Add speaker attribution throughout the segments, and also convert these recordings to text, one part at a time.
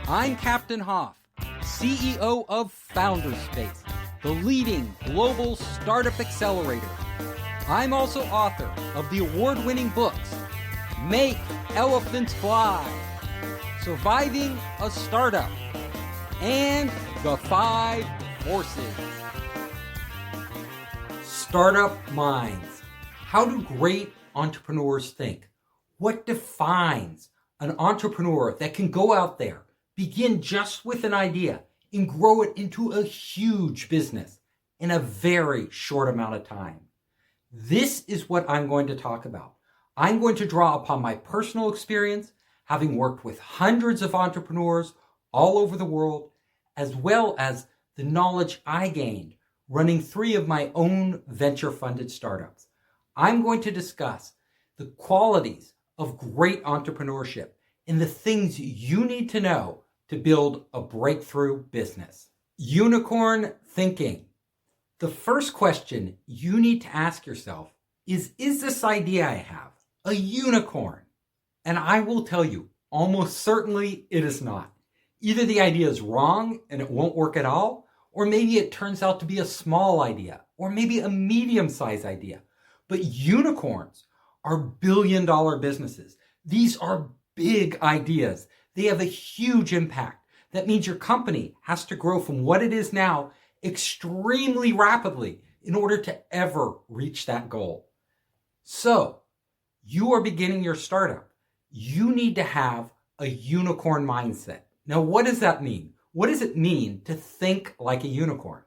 Speaker 1: I'm Captain Hoff, CEO of Founderspace, the leading global startup accelerator. I'm also author of the award-winning books, Make Elephants Fly, Surviving a Startup, and The 5 Forces. Startup minds. How do great entrepreneurs think? What defines an entrepreneur that can go out there, begin just with an idea, and grow it into a huge business in a very short amount of time? This is what I'm going to talk about. I'm going to draw upon my personal experience, having worked with hundreds of entrepreneurs all over the world, as well as the knowledge I gained running 3 of my own venture-funded startups. I'm going to discuss the qualities of great entrepreneurship and the things you need to know to build a breakthrough business. Unicorn thinking. The first question you need to ask yourself is this idea I have a unicorn? And I will tell you, almost certainly it is not. Either the idea is wrong and it won't work at all, or maybe it turns out to be a small idea, or maybe a medium-sized idea. But unicorns are billion-dollar businesses. These are big ideas. They have a huge impact. That means your company has to grow from what it is now extremely rapidly in order to ever reach that goal. So, you are beginning your startup. You need to have a unicorn mindset. Now, what does that mean? What does it mean to think like a unicorn?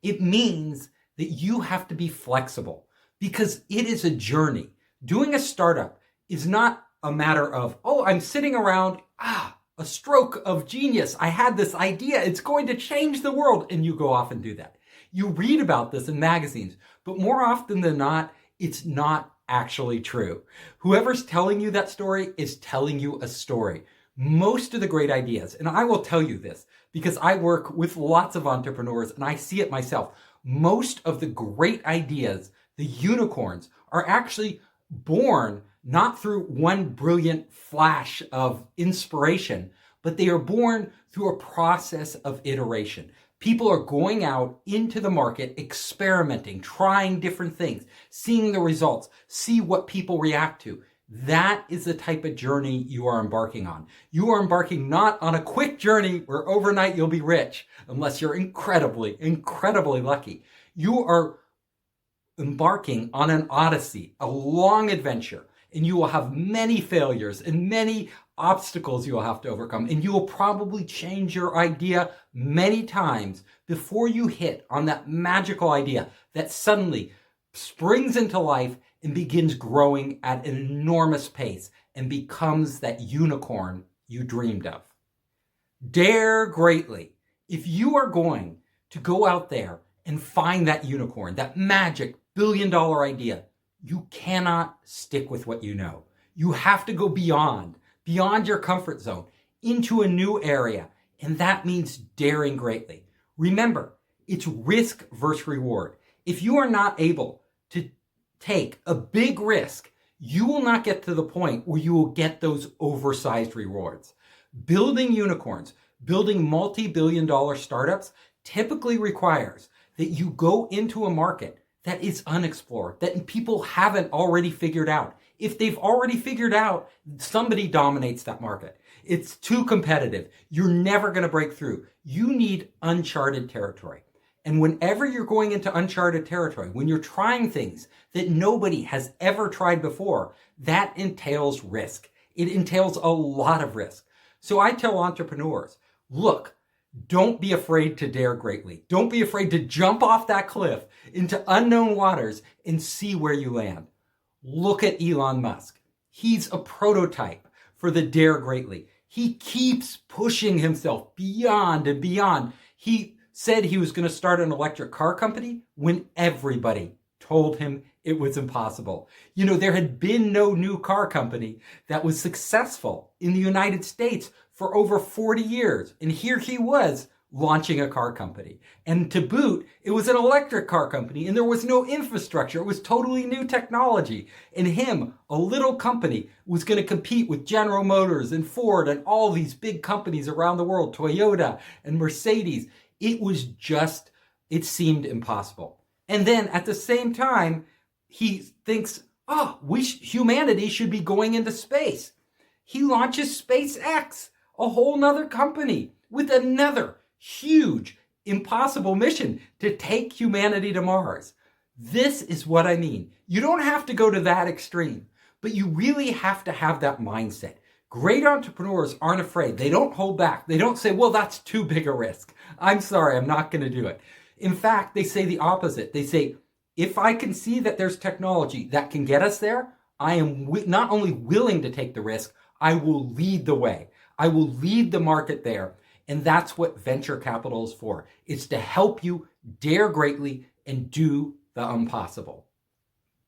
Speaker 1: It means that you have to be flexible because it is a journey. Doing a startup is not a matter of, oh, I'm sitting around, a stroke of genius. I had this idea. It's going to change the world. And you go off and do that. You read about this in magazines, but more often than not, it's not actually true. Whoever's telling you that story is telling you a story. Most of the great ideas, and I will tell you this because I work with lots of entrepreneurs and I see it myself. Most of the great ideas, the unicorns, are actually born not through one brilliant flash of inspiration, but they are born through a process of iteration. People are going out into the market, experimenting, trying different things, seeing the results, see what people react to. That is the type of journey you are embarking on. You are embarking not on a quick journey where overnight you'll be rich, unless you're incredibly, incredibly lucky. You are embarking on an odyssey, a long adventure, and you will have many failures and many obstacles you will have to overcome, and you will probably change your idea many times before you hit on that magical idea that suddenly springs into life and begins growing at an enormous pace and becomes that unicorn you dreamed of. Dare greatly. If you are going to go out there and find that unicorn, that magic billion-dollar idea, you cannot stick with what you know. You have to go beyond your comfort zone, into a new area, and that means daring greatly. Remember, it's risk versus reward. If you are not able to take a big risk, you will not get to the point where you will get those oversized rewards. Building unicorns, building multi-billion-dollar startups typically requires that you go into a market that is unexplored, that people haven't already figured out. If they've already figured out, somebody dominates that market. It's too competitive. You're never going to break through. You need uncharted territory. And whenever you're going into uncharted territory, when you're trying things that nobody has ever tried before, that entails risk. It entails a lot of risk. So I tell entrepreneurs, look, don't be afraid to dare greatly. Don't be afraid to jump off that cliff into unknown waters and see where you land. Look at Elon Musk. He's a prototype for the dare greatly. He keeps pushing himself beyond and beyond. He said he was going to start an electric car company when everybody told him it was impossible. You know, there had been no new car company that was successful in the United States for over 40 years. And here he was launching a car company. And to boot, it was an electric car company and there was no infrastructure. It was totally new technology. And him, a little company, was going to compete with General Motors and Ford and all these big companies around the world, Toyota and Mercedes. It seemed impossible. And then at the same time, he thinks, humanity should be going into space. He launches SpaceX, a whole nother company with another huge, impossible mission to take humanity to Mars. This is what I mean. You don't have to go to that extreme, but you really have to have that mindset. Great entrepreneurs aren't afraid. They don't hold back. They don't say, well, that's too big a risk. I'm sorry, I'm not going to do it. In fact, they say the opposite. They say, if I can see that there's technology that can get us there, I am not only willing to take the risk, I will lead the way. I will lead the market there. And that's what venture capital is for. It's to help you dare greatly and do the impossible.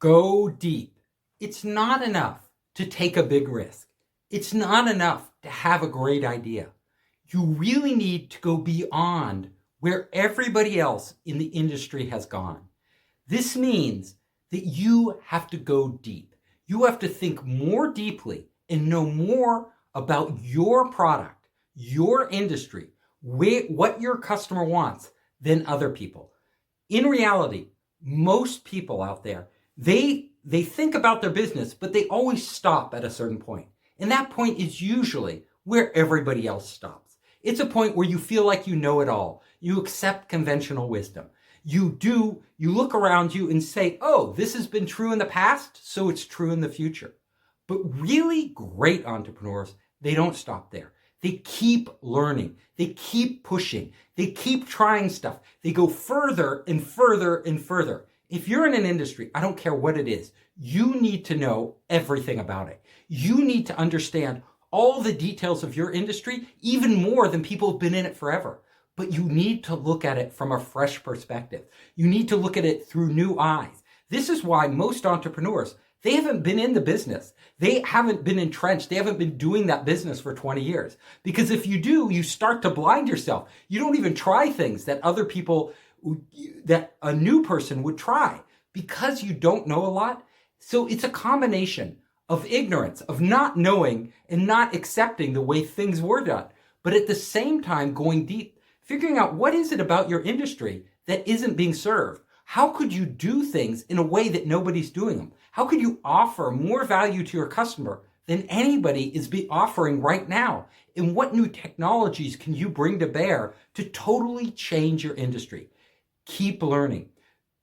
Speaker 1: Go deep. It's not enough to take a big risk. It's not enough to have a great idea. You really need to go beyond where everybody else in the industry has gone. This means that you have to go deep. You have to think more deeply and know more about your product, your industry, what your customer wants than other people. In reality, most people out there, they think about their business, but they always stop at a certain point. And that point is usually where everybody else stops. It's a point where you feel like you know it all. You accept conventional wisdom. You look around you and say, oh, this has been true in the past, so it's true in the future. But really great entrepreneurs, they don't stop there. They keep learning. They keep pushing. They keep trying stuff. They go further and further and further. If you're in an industry, I don't care what it is, you need to know everything about it. You need to understand all the details of your industry, even more than people who've been in it forever. But you need to look at it from a fresh perspective. You need to look at it through new eyes. This is why most entrepreneurs, they haven't been in the business. They haven't been entrenched. They haven't been doing that business for 20 years. Because if you do, you start to blind yourself. You don't even try things that that a new person would try because you don't know a lot. So it's a combination of ignorance, of not knowing and not accepting the way things were done. But at the same time, going deep, figuring out what is it about your industry that isn't being served. How could you do things in a way that nobody's doing them? How could you offer more value to your customer than anybody is offering right now? And what new technologies can you bring to bear to totally change your industry? Keep learning.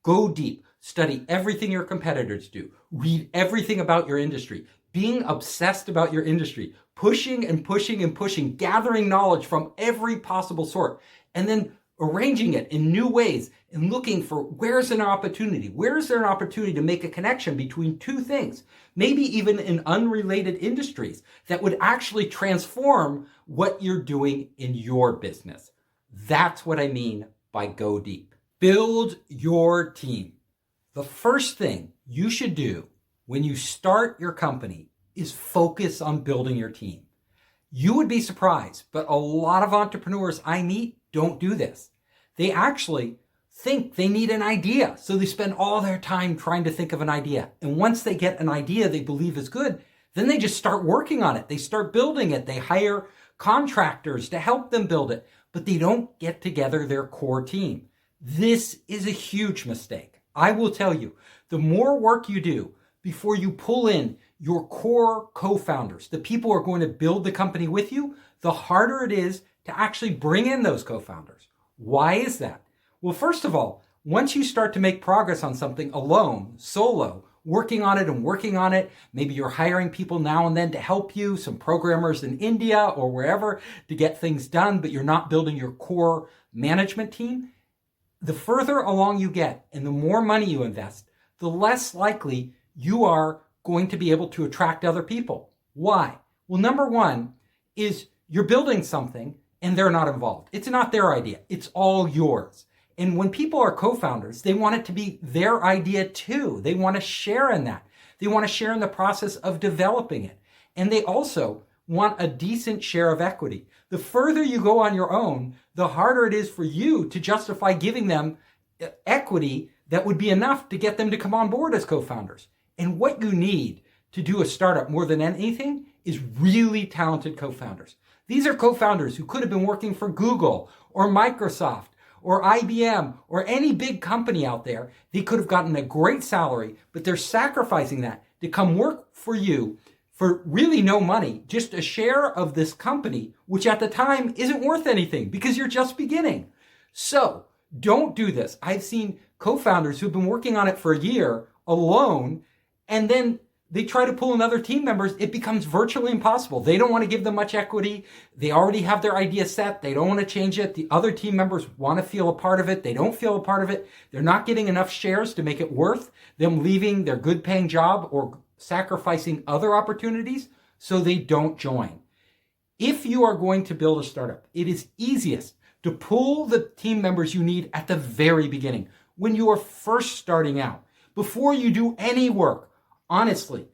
Speaker 1: Go deep. Study everything your competitors do. Read everything about your industry. Being obsessed about your industry. Pushing and pushing and pushing. Gathering knowledge from every possible sort. And then arranging it in new ways and looking for where's an opportunity? Where is there an opportunity to make a connection between two things? Maybe even in unrelated industries that would actually transform what you're doing in your business. That's what I mean by go deep. Build your team. The first thing you should do when you start your company is focus on building your team. You would be surprised, but a lot of entrepreneurs I meet don't do this. They actually think they need an idea, so they spend all their time trying to think of an idea. And once they get an idea they believe is good, then they just start working on it. They start building it. They hire contractors to help them build it, but they don't get together their core team. This is a huge mistake. I will tell you, the more work you do before you pull in your core co-founders, the people who are going to build the company with you, the harder it is to actually bring in those co-founders. Why is that? Well, first of all, once you start to make progress on something alone, solo, working on it, maybe you're hiring people now and then to help you, some programmers in India or wherever to get things done, but you're not building your core management team. The further along you get and the more money you invest, the less likely you are going to be able to attract other people. Why? Well, number one is you're building something and they're not involved. It's not their idea. It's all yours. And when people are co-founders, they want it to be their idea too. They want to share in that. They want to share in the process of developing it. And they also want a decent share of equity. The further you go on your own, the harder it is for you to justify giving them equity that would be enough to get them to come on board as co-founders. And what you need to do a startup more than anything is really talented co-founders. These are co-founders who could have been working for Google or Microsoft or IBM or any big company out there. They could have gotten a great salary, but they're sacrificing that to come work for you for really no money, just a share of this company, which at the time isn't worth anything because you're just beginning. So don't do this. I've seen co-founders who've been working on it for a year alone, and then they try to pull in other team members. It becomes virtually impossible. They don't want to give them much equity. They already have their idea set. They don't want to change it. The other team members want to feel a part of it. They don't feel a part of it. They're not getting enough shares to make it worth them leaving their good paying job or sacrificing other opportunities, so they don't join. If you are going to build a startup, it is easiest to pull the team members you need at the very beginning, when you are first starting out, before you do any work. Honestly,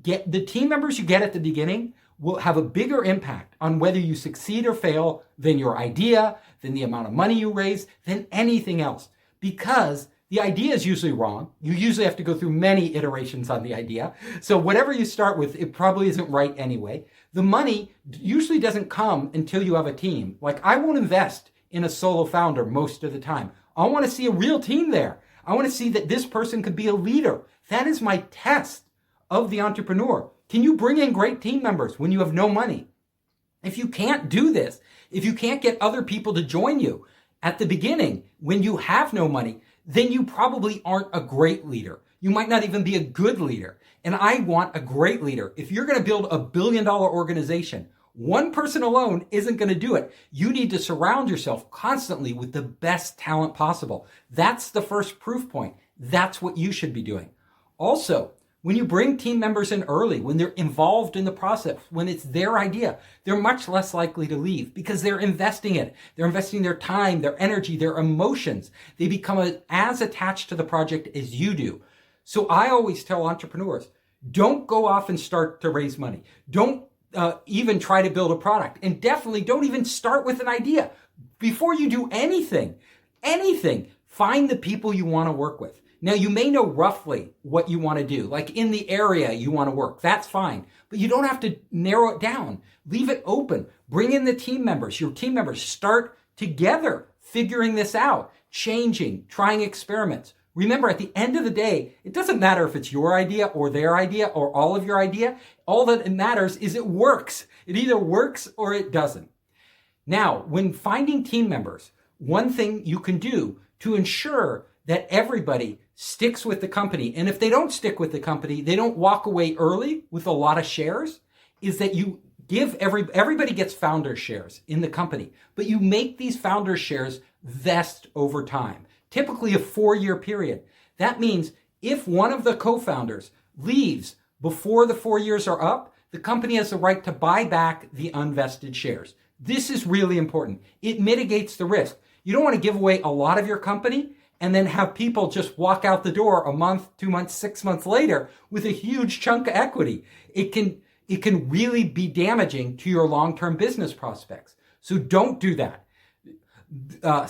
Speaker 1: get the team members you get at the beginning will have a bigger impact on whether you succeed or fail than your idea, than the amount of money you raise, than anything else. Because the idea is usually wrong. You usually have to go through many iterations on the idea. So whatever you start with, it probably isn't right anyway. The money usually doesn't come until you have a team. Like, I won't invest in a solo founder most of the time. I want to see a real team there. I want to see that this person could be a leader. That is my test of the entrepreneur. Can you bring in great team members when you have no money? If you can't do this, if you can't get other people to join you at the beginning when you have no money, then you probably aren't a great leader. You might not even be a good leader. And I want a great leader. If you're going to build a billion-dollar organization, one person alone isn't going to do it. You need to surround yourself constantly with the best talent possible. That's the first proof point. That's what you should be doing. Also, when you bring team members in early, when they're involved in the process, when it's their idea, they're much less likely to leave because they're investing it. They're investing their time, their energy, their emotions. They become as attached to the project as you do. So I always tell entrepreneurs, don't go off and start to raise money. Don't even try to build a product. And definitely don't even start with an idea. Before you do anything, find the people you want to work with. Now, you may know roughly what you want to do, like in the area you want to work. That's fine. But you don't have to narrow it down. Leave it open. Bring in the team members. Your team members start together figuring this out, changing, trying experiments. Remember, at the end of the day, it doesn't matter if it's your idea or their idea or all of your idea. All that matters is it works. It either works or it doesn't. Now, when finding team members, one thing you can do to ensure that everybody sticks with the company, and if they don't stick with the company, they don't walk away early with a lot of shares, is that you give everybody gets founder shares in the company, but you make these founder shares vest over time, typically a 4-year period. That means if one of the co-founders leaves before the 4 years are up, the company has the right to buy back the unvested shares. This is really important. It mitigates the risk. You don't want to give away a lot of your company and then have people just walk out the door a month, 2 months, 6 months later with a huge chunk of equity. It can really be damaging to your long-term business prospects. So don't do that.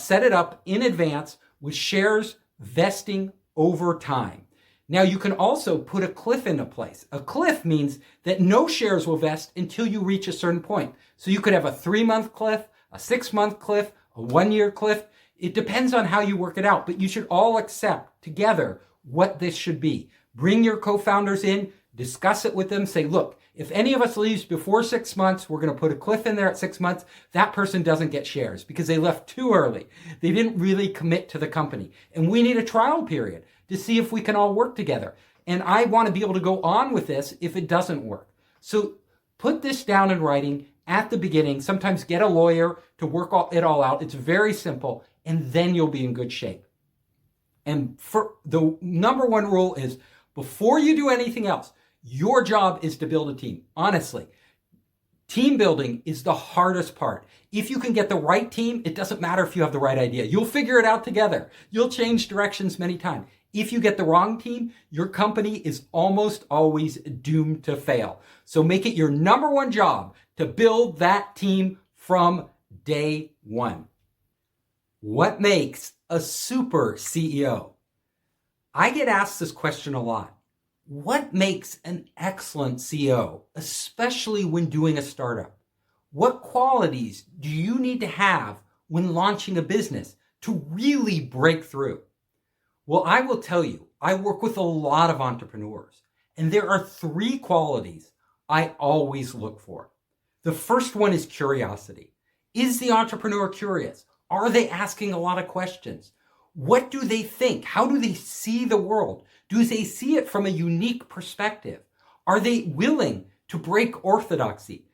Speaker 1: Set it up in advance with shares vesting over time. Now, you can also put a cliff into place. A cliff means that no shares will vest until you reach a certain point. So you could have a 3-month cliff, a 6-month cliff, a 1-year cliff. It depends on how you work it out, but you should all accept together what this should be. Bring your co-founders in, discuss it with them, say, look, if any of us leaves before 6 months, we're going to put a cliff in there at 6 months. That person doesn't get shares because they left too early. They didn't really commit to the company. And we need a trial period to see if we can all work together. And I want to be able to go on with this if it doesn't work. So put this down in writing at the beginning. Sometimes get a lawyer to work it all out. It's very simple. And then you'll be in good shape. And for the number one rule is before you do anything else, your job is to build a team. Honestly, Team building is the hardest part. If you can get the right team, it doesn't matter if you have the right idea. You'll figure it out together. You'll change directions many times. If you get the wrong team, your company is almost always doomed to fail. So make it your number one job to build that team from day one. What makes a super CEO? I get asked this question a lot. What makes an excellent CEO, especially when doing a startup? What qualities do you need to have when launching a business to really break through? Well, I will tell you, I work with a lot of entrepreneurs, and there are 3 qualities I always look for. The first one is curiosity. Is the entrepreneur curious? Are they asking a lot of questions? What do they think? How do they see the world? Do they see it from a unique perspective? Are they willing to break orthodoxy?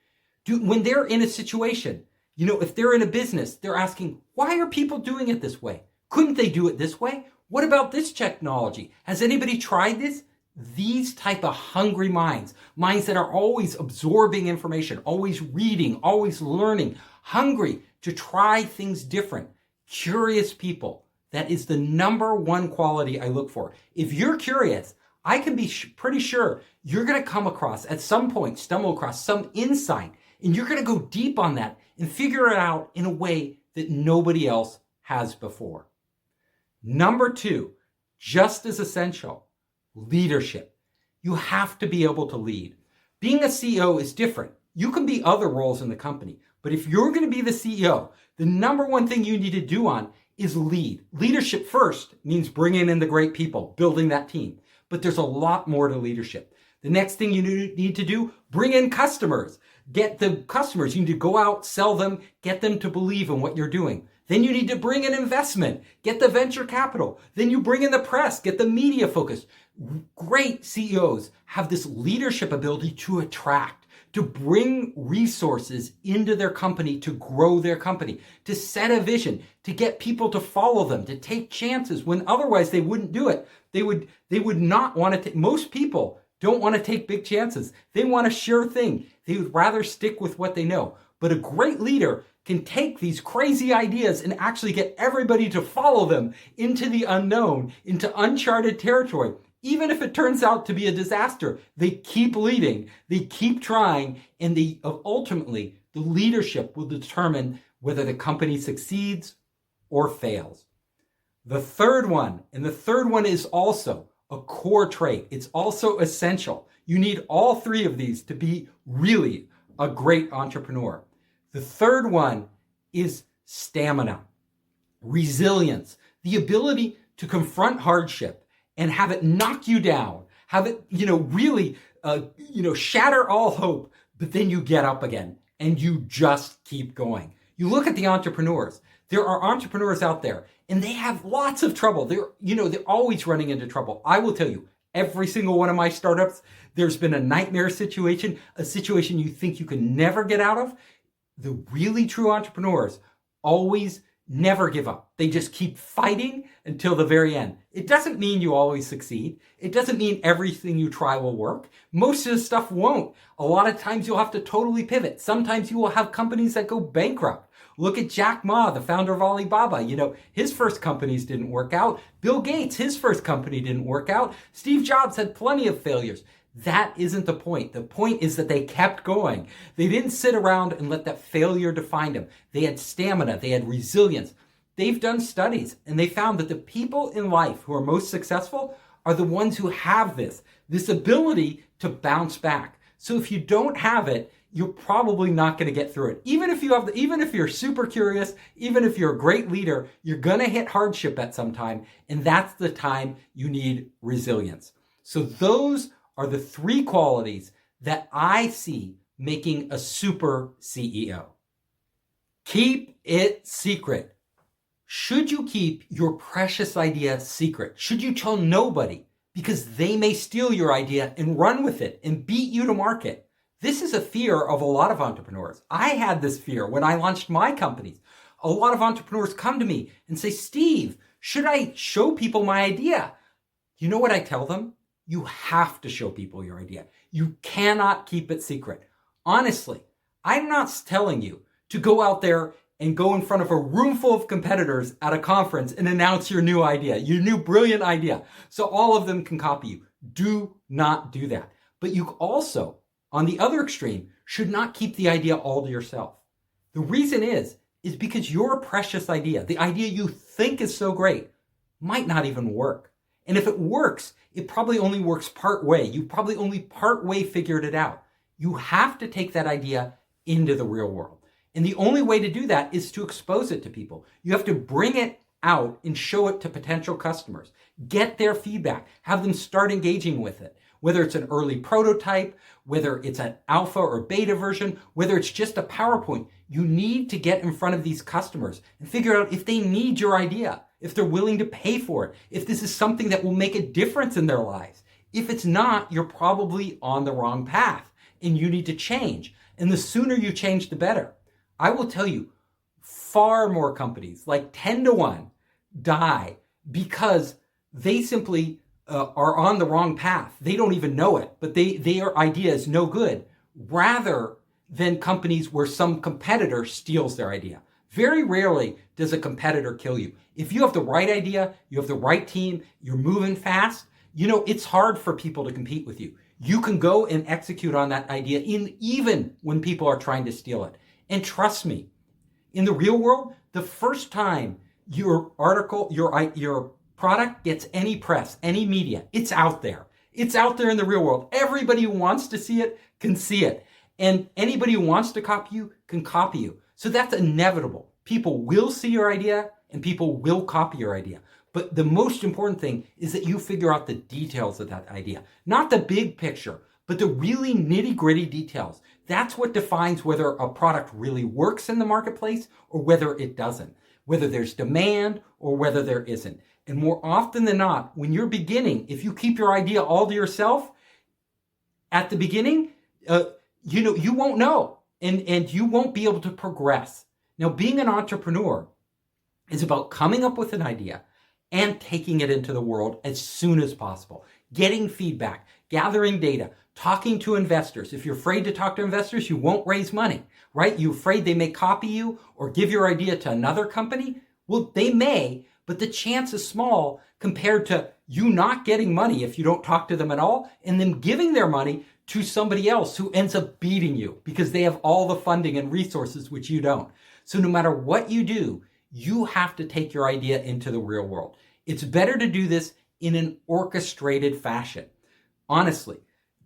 Speaker 1: When they're in a situation, if they're in a business, they're asking, why are people doing it this way? Couldn't they do it this way? What about this technology? Has anybody tried this? These type of hungry minds that are always absorbing information, always reading, always learning, hungry to try things different, curious people. That is the number one quality I look for. If you're curious, I can be pretty sure you're going to come across, at some point, stumble across some insight, and you're going to go deep on that and figure it out in a way that nobody else has before. Number 2, just as essential, leadership. You have to be able to lead. Being a CEO is different. You can be other roles in the company, but if you're going to be the CEO, the number one thing you need to do is lead. Leadership first means bringing in the great people, building that team. But there's a lot more to leadership. The next thing you need to do, bring in customers. Get the customers. You need to go out, sell them, get them to believe in what you're doing. Then you need to bring in investment, get the venture capital. Then you bring in the press, get the media focused. Great CEOs have this leadership ability to attract, to bring resources into their company, to grow their company, to set a vision, to get people to follow them, to take chances when otherwise they wouldn't do it. They would not want to take, most people don't want to take big chances. They want a sure thing. They would rather stick with what they know. But a great leader can take these crazy ideas and actually get everybody to follow them into the unknown, into uncharted territory. Even if it turns out to be a disaster, they keep leading, they keep trying, and ultimately the leadership will determine whether the company succeeds or fails. The third one is also a core trait. It's also essential. You need all 3 of these to be really a great entrepreneur. The third one is stamina, resilience, the ability to confront hardship and have it knock you down, have it, really, shatter all hope, but then you get up again and you just keep going. You look at the entrepreneurs. There are entrepreneurs out there and they have lots of trouble. They're always running into trouble. I will tell you, every single one of my startups, there's been a nightmare situation, a situation you think you can never get out of. The really true entrepreneurs always never give up. They just keep fighting until the very end. It doesn't mean you always succeed. It doesn't mean everything you try will work. Most of the stuff won't. A lot of times you'll have to totally pivot. Sometimes you will have companies that go bankrupt. Look at Jack Ma, the founder of Alibaba. His first companies didn't work out. Bill Gates, his first company didn't work out. Steve Jobs had plenty of failures. That isn't the point. The point is that they kept going. They didn't sit around and let that failure define them. They had stamina. They had resilience. They've done studies and they found that the people in life who are most successful are the ones who have this ability to bounce back. So if you don't have it, you're probably not going to get through it. Even if you're super curious, even if you're a great leader, you're going to hit hardship at some time. And that's the time you need resilience. So those are the 3 qualities that I see making a super CEO. Keep it secret. Should you keep your precious idea secret? Should you tell nobody? Because they may steal your idea and run with it and beat you to market. This is a fear of a lot of entrepreneurs. I had this fear when I launched my companies. A lot of entrepreneurs come to me and say, Steve, should I show people my idea? You know what I tell them? You have to show people your idea. You cannot keep it secret. Honestly, I'm not telling you to go out there and go in front of a room full of competitors at a conference and announce your new idea, your new brilliant idea, so all of them can copy you. Do not do that. But you also, on the other extreme, should not keep the idea all to yourself. The reason is because your precious idea, the idea you think is so great, might not even work. And if it works, it probably only works part way. You probably only part way figured it out. You have to take that idea into the real world. And the only way to do that is to expose it to people. You have to bring it out and show it to potential customers. Get their feedback. Have them start engaging with it. Whether it's an early prototype, whether it's an alpha or beta version, whether it's just a PowerPoint, you need to get in front of these customers and figure out if they need your idea, if they're willing to pay for it, if this is something that will make a difference in their lives. If it's not, you're probably on the wrong path and you need to change. And the sooner you change, the better. I will tell you, far more companies, like 10 to 1, die because they simply are on the wrong path. They don't even know it, but their idea is no good, rather than companies where some competitor steals their idea. Very rarely does a competitor kill you. If you have the right idea, you have the right team, you're moving fast, it's hard for people to compete with you. You can go and execute on that idea even when people are trying to steal it. And trust me, in the real world, the first time your article, your product gets any press, any media, it's out there. It's out there in the real world. Everybody who wants to see it can see it. And anybody who wants to copy you can copy you. So that's inevitable. People will see your idea and people will copy your idea. But the most important thing is that you figure out the details of that idea. Not the big picture, but the really nitty-gritty details. That's what defines whether a product really works in the marketplace or whether it doesn't. Whether there's demand or whether there isn't. And more often than not, when you're beginning, if you keep your idea all to yourself, at the beginning, you won't know. And you won't be able to progress. Now, being an entrepreneur is about coming up with an idea and taking it into the world as soon as possible. Getting feedback, gathering data, talking to investors. If you're afraid to talk to investors, you won't raise money, right? You're afraid they may copy you or give your idea to another company? Well, they may, but the chance is small compared to you not getting money if you don't talk to them at all, and them giving their money to somebody else who ends up beating you because they have all the funding and resources which you don't. So no matter what you do, you have to take your idea into the real world. It's better to do this in an orchestrated fashion. Honestly,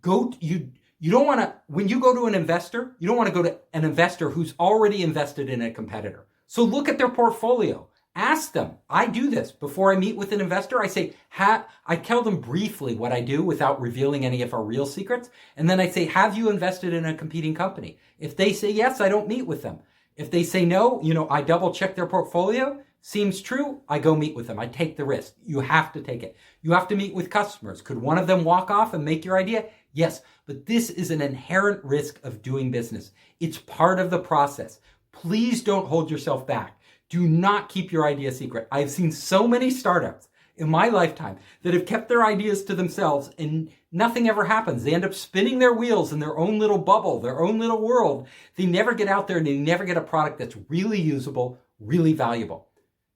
Speaker 1: you don't want to, when you go to an investor, you don't want to go to an investor who's already invested in a competitor. So look at their portfolio. Ask them. I do this before I meet with an investor. I say, I tell them briefly what I do without revealing any of our real secrets. And then I say, have you invested in a competing company? If they say yes, I don't meet with them. If they say no, I double check their portfolio. Seems true, I go meet with them. I take the risk. You have to take it. You have to meet with customers. Could one of them walk off and make your idea? Yes, but this is an inherent risk of doing business. It's part of the process. Please don't hold yourself back. Do not keep your idea secret. I've seen so many startups in my lifetime that have kept their ideas to themselves and nothing ever happens. They end up spinning their wheels in their own little bubble, their own little world. They never get out there and they never get a product that's really usable, really valuable.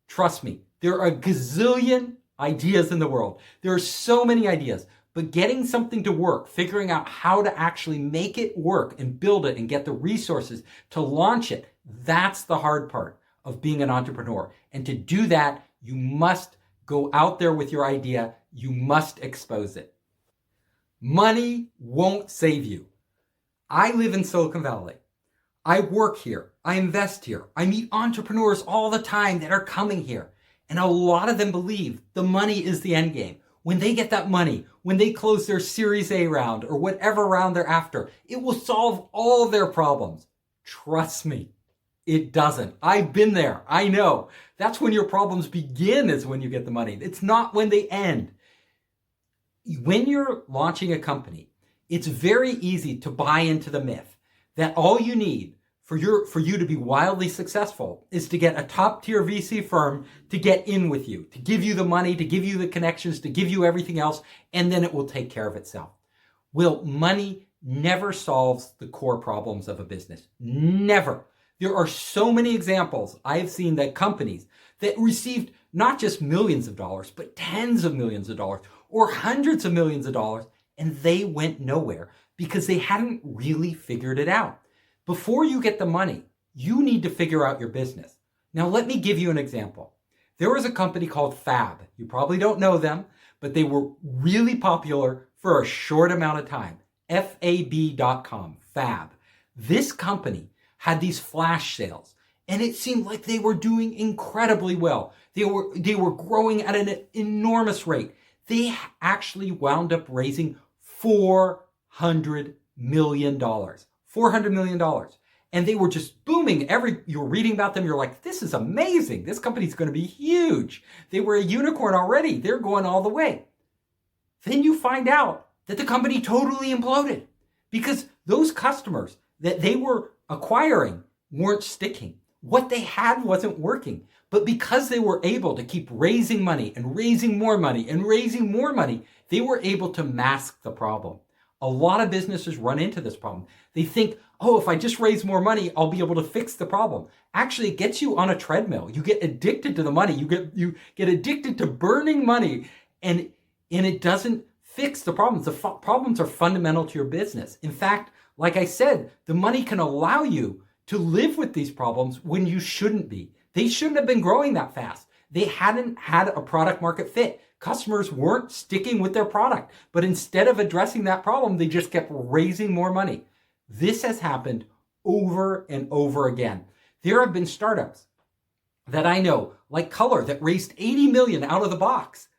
Speaker 1: Trust me, there are a gazillion ideas in the world. There are so many ideas, but getting something to work, figuring out how to actually make it work and build it and get the resources to launch it, that's the hard part of being an entrepreneur. And to do that, you must go out there with your idea. You must expose it. Money won't save you. I live in Silicon Valley. I work here. I invest here. I meet entrepreneurs all the time that are coming here. And a lot of them believe the money is the end game. When they get that money, when they close their Series A round or whatever round they're after, it will solve all their problems. Trust me, it doesn't. I've been there. I know. That's when your problems begin, is when you get the money. It's not when they end. When you're launching a company, it's very easy to buy into the myth that all you need for you to be wildly successful is to get a top tier VC firm to get in with you, to give you the money, to give you the connections, to give you everything else, and then it will take care of itself. Well, money never solves the core problems of a business. Never. There are so many examples I've seen that companies that received not just millions of dollars, but tens of millions of dollars or hundreds of millions of dollars, and they went nowhere because they hadn't really figured it out. Before you get the money, you need to figure out your business. Now, let me give you an example. There was a company called Fab. You probably don't know them, but they were really popular for a short amount of time. FAB.com, Fab. This company had these flash sales, and it seemed like they were doing incredibly well. They were growing at an enormous rate. They actually wound up raising $400 million. $400 million. And they were just booming. You're reading about them, you're like, this is amazing. This company's going to be huge. They were a unicorn already. They're going all the way. Then you find out that the company totally imploded because those customers that they were acquiring weren't sticking. What they had wasn't working. But because they were able to keep raising money and raising more money and raising more money, they were able to mask the problem. A lot of businesses run into this problem. They think, oh, if I just raise more money, I'll be able to fix the problem. Actually, it gets you on a treadmill. You get addicted to the money. You get addicted to burning money, and it doesn't fix the problems. The problems are fundamental to your business. In fact, like I said, the money can allow you to live with these problems when you shouldn't be. They shouldn't have been growing that fast. They hadn't had a product market fit. Customers weren't sticking with their product, but instead of addressing that problem, they just kept raising more money. This has happened over and over again. There have been startups that I know, like Color, that raised 80 million out of the box,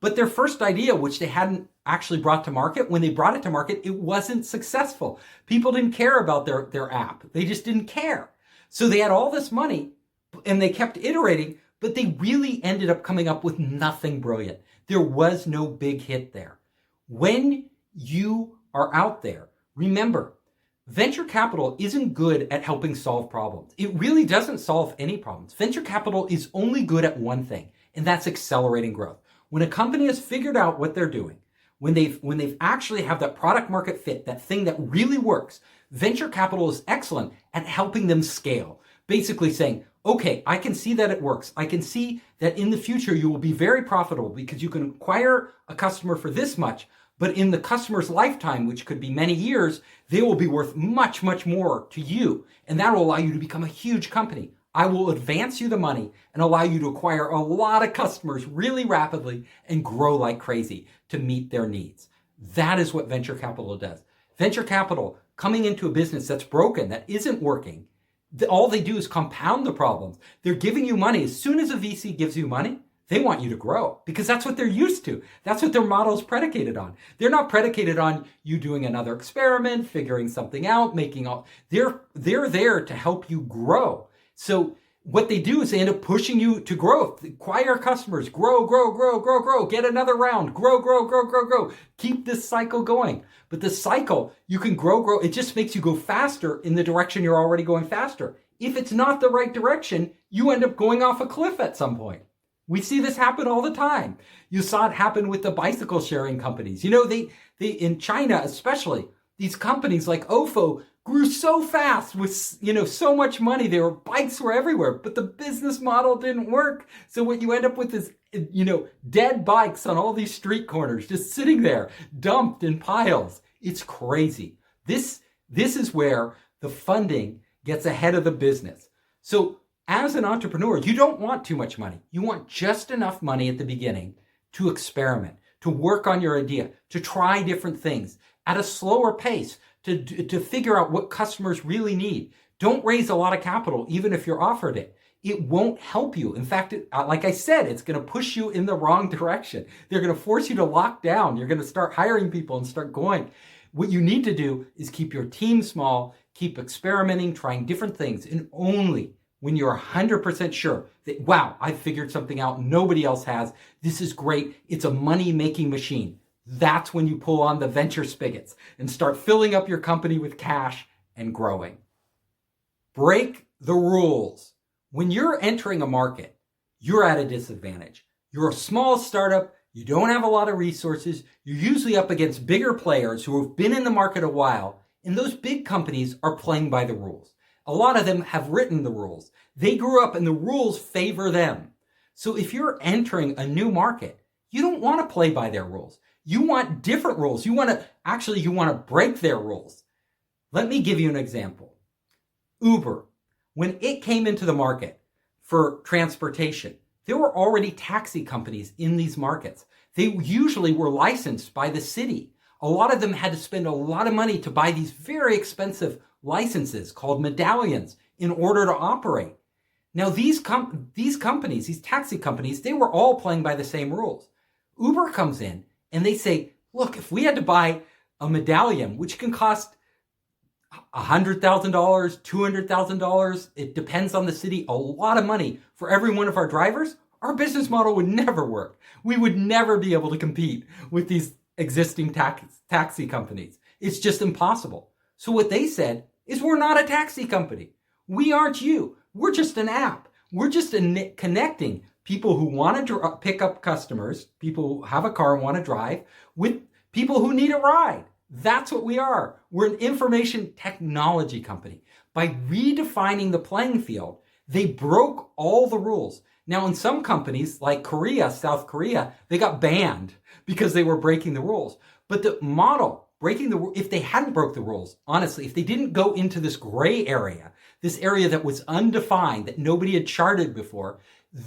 Speaker 1: but their first idea, which they hadn't actually brought to market, when they brought it to market, it wasn't successful. People didn't care about their app. They just didn't care. So they had all this money and they kept iterating, but they really ended up coming up with nothing brilliant. There was no big hit there. When you are out there, remember, venture capital isn't good at helping solve problems. It really doesn't solve any problems. Venture capital is only good at one thing, and that's accelerating growth. When a company has figured out what they're doing, when they've actually have that product market fit, that thing that really works, venture capital is excellent at helping them scale. Basically saying, okay, I can see that it works. I can see that in the future you will be very profitable because you can acquire a customer for this much, but in the customer's lifetime, which could be many years, they will be worth much, much more to you. And that will allow you to become a huge company. I will advance you the money and allow you to acquire a lot of customers really rapidly and grow like crazy to meet their needs. That is what venture capital does. Venture capital coming into a business that's broken, that isn't working, all they do is compound the problems. They're giving you money. As soon as a VC gives you money, they want you to grow because that's what they're used to. That's what their model is predicated on. They're not predicated on you doing another experiment, figuring something out, they're there to help you grow. So what they do is they end up pushing you to growth, acquire customers, grow, get another round, grow. Keep this cycle going. But the cycle, you can grow. It just makes you go faster in the direction you're already going faster. If it's not the right direction, you end up going off a cliff at some point. We see this happen all the time. You saw it happen with the bicycle sharing companies. They in China especially, these companies like Ofo grew so fast with, so much money. Bikes were everywhere, but the business model didn't work. So what you end up with is, dead bikes on all these street corners, just sitting there, dumped in piles. It's crazy. This is where the funding gets ahead of the business. So as an entrepreneur, you don't want too much money. You want just enough money at the beginning to experiment, to work on your idea, to try different things at a slower pace, to figure out what customers really need. Don't raise a lot of capital, even if you're offered it. It won't help you. In fact, like I said, it's going to push you in the wrong direction. They're going to force you to lock down. You're going to start hiring people and start going. What you need to do is keep your team small, keep experimenting, trying different things, and only when you're 100% sure that, wow, I've figured something out nobody else has. This is great. It's a money-making machine. That's when you pull on the venture spigots and start filling up your company with cash and growing. Break the rules. When you're entering a market, you're at a disadvantage. You're a small startup. you don't have a lot of resources, you're usually up against bigger players who have been in the market a while, and those big companies are playing by the rules. A lot of them have written the rules. They grew up and the rules favor them. So if you're entering a new market, you don't want to play by their rules. You want different rules. You want to break their rules. Let me give you an example. Uber, when it came into the market for transportation, there were already taxi companies in these markets. They usually were licensed by the city. A lot of them had to spend a lot of money to buy these very expensive licenses called medallions in order to operate. Now, these companies, these taxi companies, they were all playing by the same rules. Uber comes in and they say, look, if we had to buy a medallion, which can cost $100,000, $200,000, it depends on the city, a lot of money for every one of our drivers, our business model would never work. We would never be able to compete with these existing taxi companies. It's just impossible. So what they said is, we're not a taxi company. We aren't you. We're just an app. We're just connecting people who want to pick up customers, people who have a car and want to drive, with people who need a ride. That's what we are. We're an information technology company. By redefining the playing field, they broke all the rules. Now, in some companies like South Korea, they got banned because they were breaking the rules. But the model, if they hadn't broke the rules, honestly, if they didn't go into this gray area, this area that was undefined, that nobody had charted before,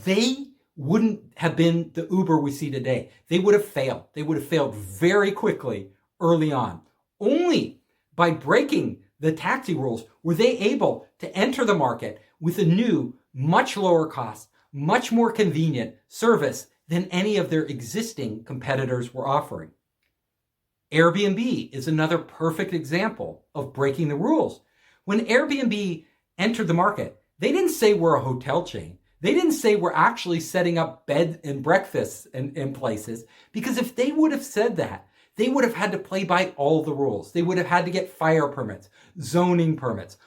Speaker 1: they wouldn't have been the Uber we see today. They would have failed. They would have failed very quickly early on. Only by breaking the taxi rules were they able to enter the market with a new, much lower cost, much more convenient service than any of their existing competitors were offering. Airbnb is another perfect example of breaking the rules. When Airbnb entered the market, they didn't say we're a hotel chain. They didn't say we're actually setting up bed and breakfasts in places, because if they would have said that, they would have had to play by all the rules. They would have had to get fire permits, zoning permits,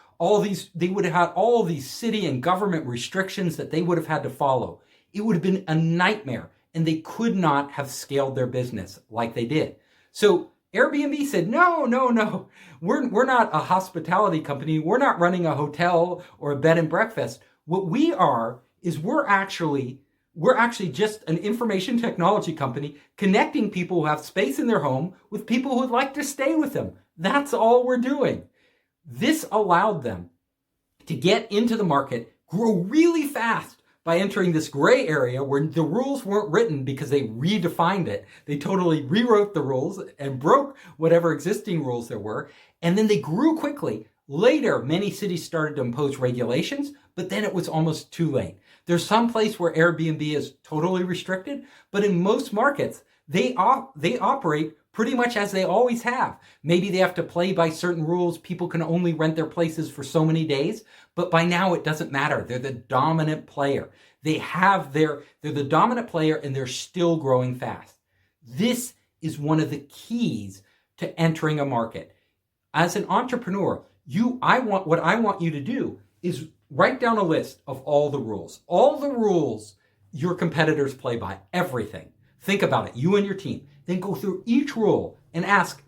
Speaker 1: they would have had all these city and government restrictions that they would have had to follow. It would have been a nightmare, and they could not have scaled their business like they did. So Airbnb said, no, we're not a hospitality company. We're not running a hotel or a bed and breakfast. What we are is we're actually just an information technology company connecting people who have space in their home with people who would like to stay with them. That's all we're doing. This allowed them to get into the market, grow really fast by entering this gray area where the rules weren't written because they redefined it. They totally rewrote the rules and broke whatever existing rules there were. And then they grew quickly. Later, many cities started to impose regulations, but then it was almost too late. There's some place where Airbnb is totally restricted, but in most markets, they operate pretty much as they always have. Maybe they have to play by certain rules. People can only rent their places for so many days, but by now it doesn't matter. They're the dominant player. They're the dominant player, and they're still growing fast. This is one of the keys to entering a market. As an entrepreneur, what I want you to do is write down a list of all the rules your competitors play by, everything. Think about it, you and your team. Then go through each rule and ask,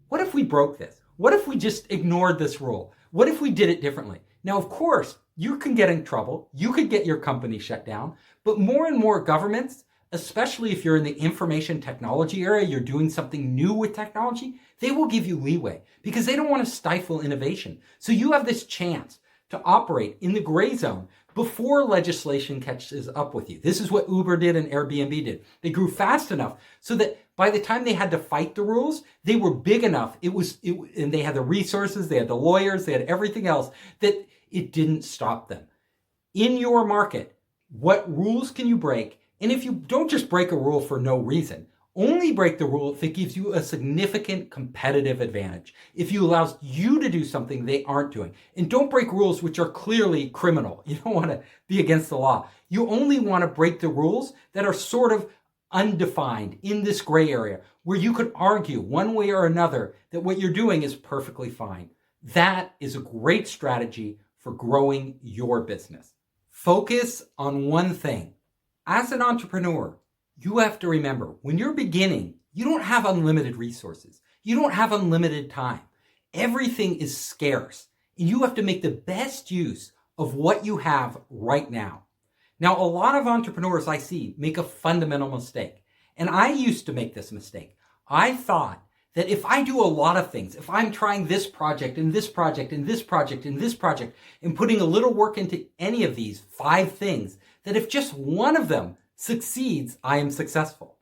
Speaker 1: what if we broke this? What if we just ignored this rule? What if we did it differently? Now, of course, you can get in trouble. You could get your company shut down. But more and more governments, especially if you're in the information technology area, you're doing something new with technology, they will give you leeway because they don't want to stifle innovation. So you have this chance to operate in the gray zone before legislation catches up with you. This is what Uber did and Airbnb did. They grew fast enough so that by the time they had to fight the rules, they were big enough. And they had the resources, they had the lawyers, they had everything else, that it didn't stop them. In your market, what rules can you break? And if you don't just break a rule for no reason, only break the rule if it gives you a significant competitive advantage, if it allows you to do something they aren't doing. And don't break rules which are clearly criminal. You don't want to be against the law. You only want to break the rules that are sort of undefined in this gray area, where you could argue one way or another that what you're doing is perfectly fine. That is a great strategy for growing your business. Focus on one thing. As an entrepreneur, You have to remember, when you're beginning, you don't have unlimited resources. You don't have unlimited time. Everything is scarce, and you have to make the best use of what you have right now. Now, a lot of entrepreneurs I see make a fundamental mistake, and I used to make this mistake. I thought that if I do a lot of things, if I'm trying this project and this project and this project and this project and putting a little work into any of these 5 things, that if just one of them succeeds, I am successful.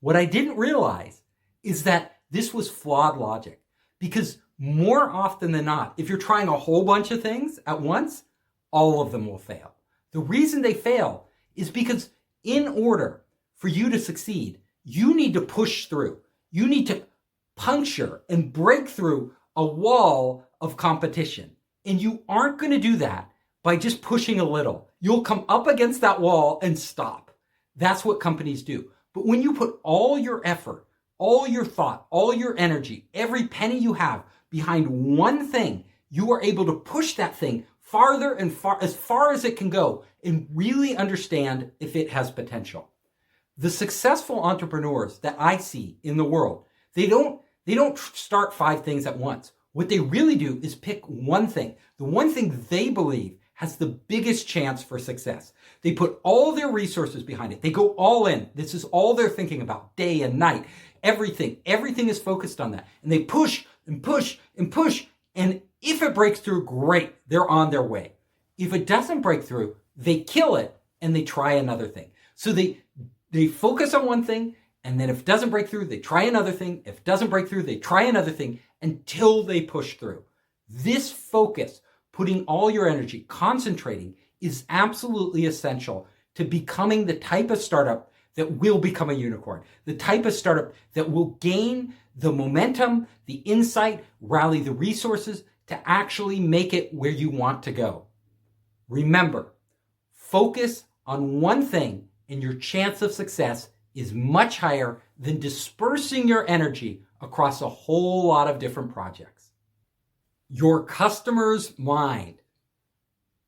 Speaker 1: What I didn't realize is that this was flawed logic, because more often than not, if you're trying a whole bunch of things at once, all of them will fail. The reason they fail is because in order for you to succeed, you need to push through. You need to puncture and break through a wall of competition. And you aren't going to do that by just pushing a little. You'll come up against that wall and stop. That's what companies do. But when you put all your effort, all your thought, all your energy, every penny you have behind one thing, you are able to push that thing farther and as far as it can go and really understand if it has potential. The successful entrepreneurs that I see in the world, they don't start 5 things at once. What they really do is pick one thing, the one thing they believe has the biggest chance for success. They put all their resources behind it. They go all in. This is all they're thinking about day and night. Everything is focused on that. And they push and push and push. And if it breaks through, great, they're on their way. If it doesn't break through, they kill it and they try another thing. So they focus on one thing, and then if it doesn't break through, they try another thing. If it doesn't break through, they try another thing until they push through. This focus, putting all your energy, concentrating, is absolutely essential to becoming the type of startup that will become a unicorn, the type of startup that will gain the momentum, the insight, rally the resources to actually make it where you want to go. Remember, focus on one thing and your chance of success is much higher than dispersing your energy across a whole lot of different projects. Your customer's mind.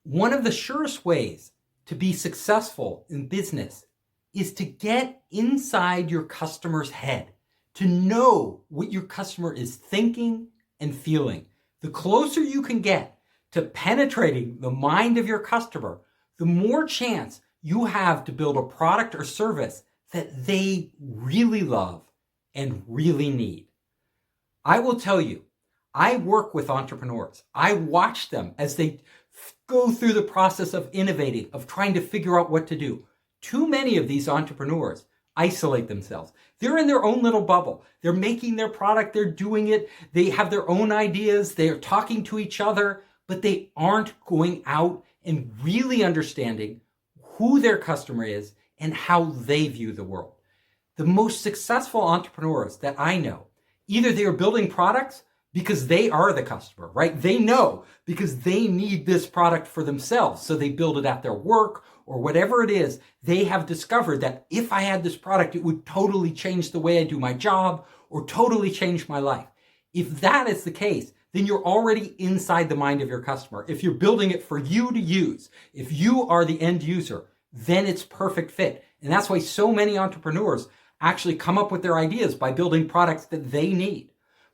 Speaker 1: One of the surest ways to be successful in business is to get inside your customer's head, to know what your customer is thinking and feeling. The closer you can get to penetrating the mind of your customer, the more chance you have to build a product or service that they really love and really need. I will tell you, I work with entrepreneurs. I watch them as they go through the process of innovating, of trying to figure out what to do. Too many of these entrepreneurs isolate themselves. They're in their own little bubble. They're making their product. They're doing it. They have their own ideas. They're talking to each other, but they aren't going out and really understanding who their customer is and how they view the world. The most successful entrepreneurs that I know, either they are building products because they are the customer, right? They know because they need this product for themselves. So they build it at their work or whatever it is. They have discovered that if I had this product, it would totally change the way I do my job or totally change my life. If that is the case, then you're already inside the mind of your customer. If you're building it for you to use, if you are the end user, then it's perfect fit. And that's why so many entrepreneurs actually come up with their ideas by building products that they need.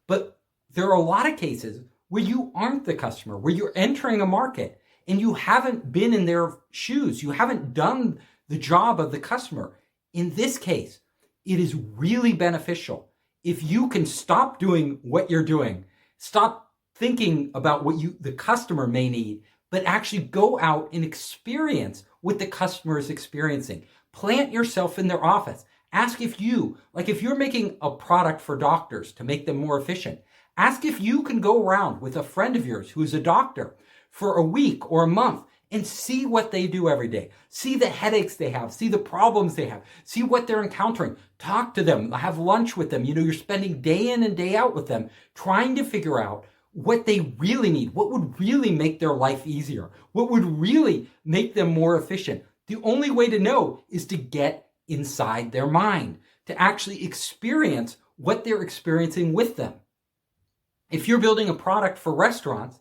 Speaker 1: But there are a lot of cases where you aren't the customer, where you're entering a market and you haven't been in their shoes. You haven't done the job of the customer. In this case, it is really beneficial if you can stop doing what you're doing, stop thinking about what the customer may need, but actually go out and experience what the customer is experiencing. Plant yourself in their office. Ask if you're making a product for doctors to make them more efficient, ask if you can go around with a friend of yours who's a doctor for a week or a month and see what they do every day. See the headaches they have, see the problems they have, see what they're encountering. Talk to them, have lunch with them. You're spending day in and day out with them, trying to figure out what they really need, what would really make their life easier, what would really make them more efficient. The only way to know is to get inside their mind, to actually experience what they're experiencing with them. If you're building a product for restaurants,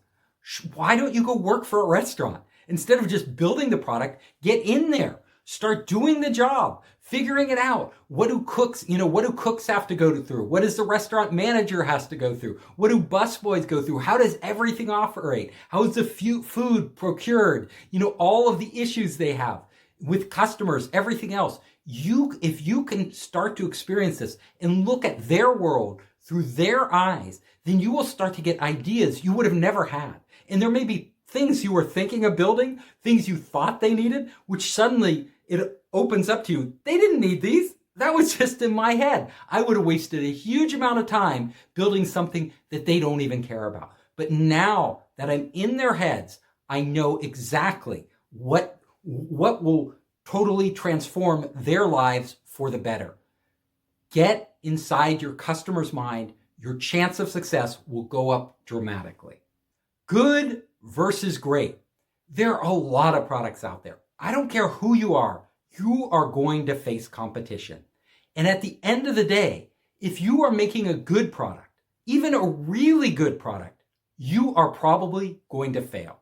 Speaker 1: why don't you go work for a restaurant? Instead of just building the product, get in there. Start doing the job, figuring it out. What do cooks have to go through? What does the restaurant manager has to go through? What do busboys go through? How does everything operate? How is the food procured? All of the issues they have with customers, everything else. If you can start to experience this and look at their world through their eyes, then you will start to get ideas you would have never had. And there may be things you were thinking of building, things you thought they needed, which suddenly it opens up to you. They didn't need these. That was just in my head. I would have wasted a huge amount of time building something that they don't even care about. But now that I'm in their heads, I know exactly what will totally transform their lives for the better. Get inside your customer's mind. Your chance of success will go up dramatically. Good versus great. There are a lot of products out there. I don't care who you are going to face competition. And at the end of the day, if you are making a good product, even a really good product, you are probably going to fail.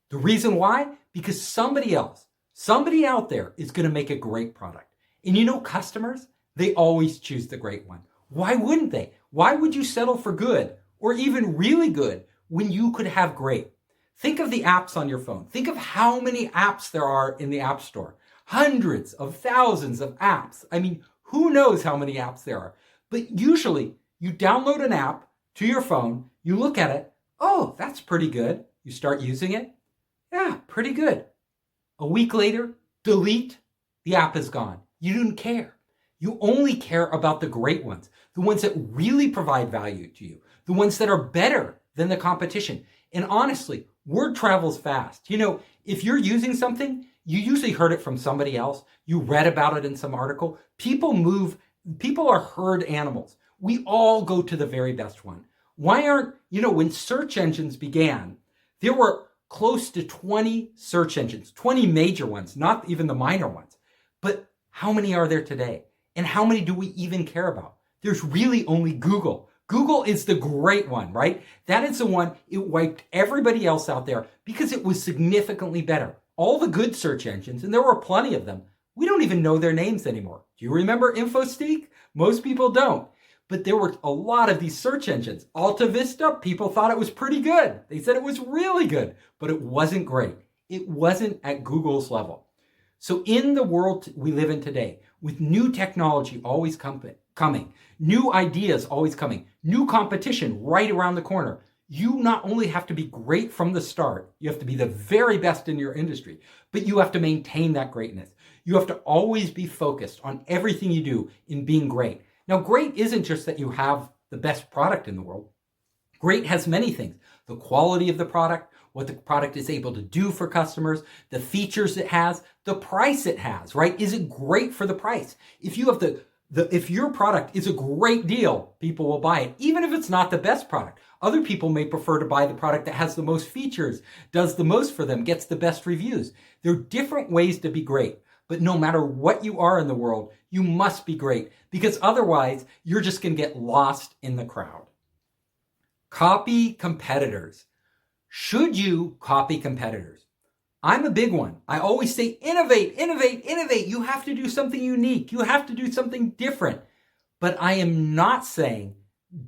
Speaker 1: The reason why? Because somebody out there is going to make a great product. And customers, they always choose the great one. Why wouldn't they? Why would you settle for good or even really good when you could have great? Think of the apps on your phone. Think of how many apps there are in the App Store. Hundreds of thousands of apps. I mean, who knows how many apps there are? But usually you download an app to your phone, you look at it, oh, that's pretty good. You start using it. Yeah, pretty good. A week later, delete, the app is gone. You didn't care. You only care about the great ones, the ones that really provide value to you, the ones that are better than the competition. And honestly, word travels fast. If you're using something, you usually heard it from somebody else. You read about it in some article. People are herd animals. We all go to the very best one. When search engines began, there were close to 20 search engines, 20 major ones, not even the minor ones. But how many are there today? And how many do we even care about? There's really only Google. Google is the great one, right? That is the one, it wiped everybody else out there because it was significantly better. All the good search engines, and there were plenty of them, we don't even know their names anymore. Do you remember InfoSeek? Most people don't. But there were a lot of these search engines. Alta Vista, people thought it was pretty good. They said it was really good, but it wasn't great. It wasn't at Google's level. So in the world we live in today, with new technology always coming, new ideas always coming, new competition right around the corner, you not only have to be great from the start, you have to be the very best in your industry, but you have to maintain that greatness. You have to always be focused on everything you do in being great. Now, great isn't just that you have the best product in the world. Great has many things. The quality of the product, what the product is able to do for customers, the features it has, the price it has, right? Is it great for the price? If you have if your product is a great deal, people will buy it, even if it's not the best product. Other people may prefer to buy the product that has the most features, does the most for them, gets the best reviews. There are different ways to be great, but no matter what you are in the world, you must be great because otherwise you're just going to get lost in the crowd. Copy competitors. Should you copy competitors? I'm a big one. I always say innovate, innovate, innovate. You have to do something unique. You have to do something different. But I am not saying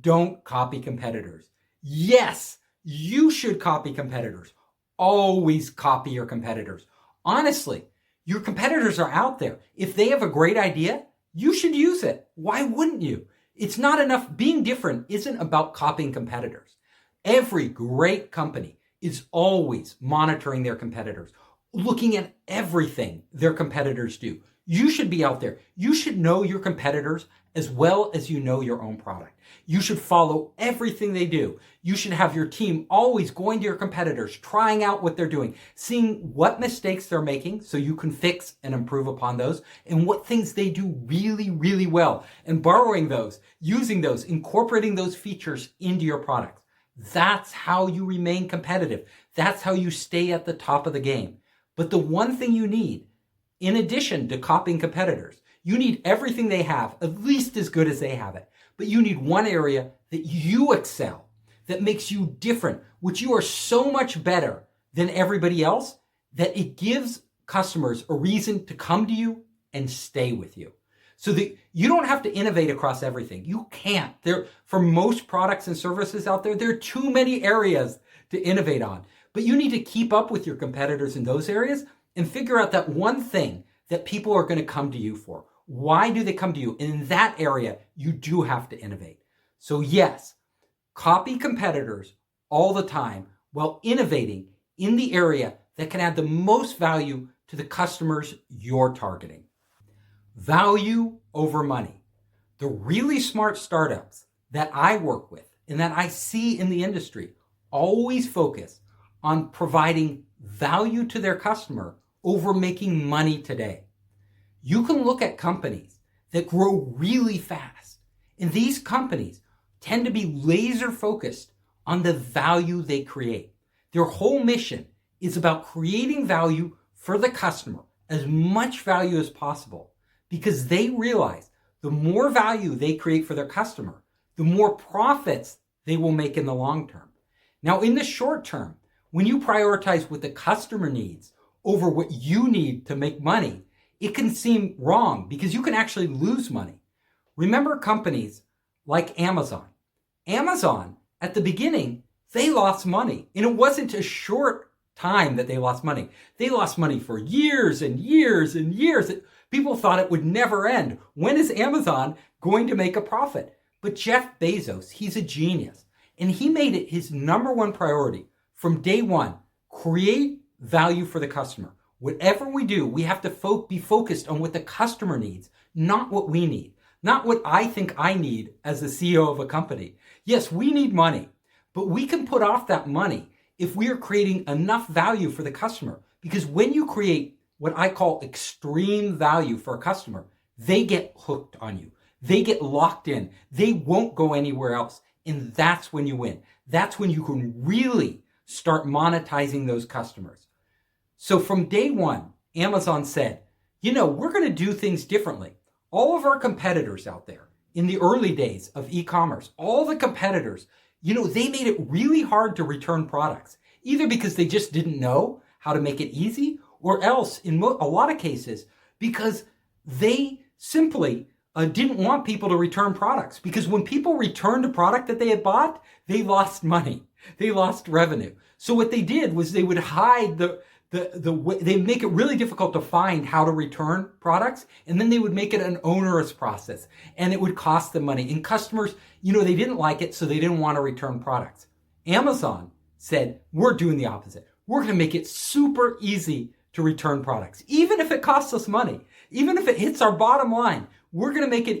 Speaker 1: don't copy competitors. Yes, you should copy competitors. Always copy your competitors. Honestly, your competitors are out there. If they have a great idea, you should use it. Why wouldn't you? It's not enough. Being different isn't about copying competitors. Every great company is always monitoring their competitors, looking at everything their competitors do. You should be out there. You should know your competitors as well as you know your own product. You should follow everything they do. You should have your team always going to your competitors, trying out what they're doing, seeing what mistakes they're making so you can fix and improve upon those, and what things they do really, really well, and borrowing those, using those, incorporating those features into your products. That's how you remain competitive. That's how you stay at the top of the game. But the one thing you need, in addition to copying competitors, you need everything they have, at least as good as they have it. But you need one area that you excel, that makes you different, which you are so much better than everybody else, that it gives customers a reason to come to you and stay with you. So that you don't have to innovate across everything. You can't. For most products and services out there, there are too many areas to innovate on. But you need to keep up with your competitors in those areas and figure out that one thing that people are going to come to you for. Why do they come to you? And in that area, you do have to innovate. So yes, copy competitors all the time while innovating in the area that can add the most value to the customers you're targeting. Value over money. The really smart startups that I work with and that I see in the industry always focus on providing value to their customer over making money today. You can look at companies that grow really fast, and these companies tend to be laser focused on the value they create. Their whole mission is about creating value for the customer, as much value as possible, because they realize the more value they create for their customer, the more profits they will make in the long term. Now, in the short term, when you prioritize what the customer needs over what you need to make money, it can seem wrong because you can actually lose money. Remember companies like Amazon. Amazon, at the beginning, they lost money. And it wasn't a short time that they lost money. They lost money for years and years and years. People thought it would never end. When is Amazon going to make a profit? But Jeff Bezos, he's a genius. And he made it his number one priority from day one: create value for the customer. Whatever we do, we have to be focused on what the customer needs, not what we need, not what I think I need as the CEO of a company. Yes, we need money, but we can put off that money if we are creating enough value for the customer. Because when you create what I call extreme value for a customer, they get hooked on you. They get locked in. They won't go anywhere else. And that's when you win. That's when you can really start monetizing those customers. So from day one, Amazon said, we're going to do things differently. All of our competitors out there in the early days of e-commerce, all the competitors, they made it really hard to return products, either because they just didn't know how to make it easy, or else in a lot of cases, because they simply didn't want people to return products. Because when people returned a product that they had they lost money. They lost revenue. So what they did was they would hide they'd make it really difficult to find how to return products, and then they would make it an onerous process, and it would cost them money. And customers, they didn't like it, so they didn't want to return products. Amazon said, we're doing the opposite. We're going to make it super easy to return products. Even if it costs us money, even if it hits our bottom line, we're going to make it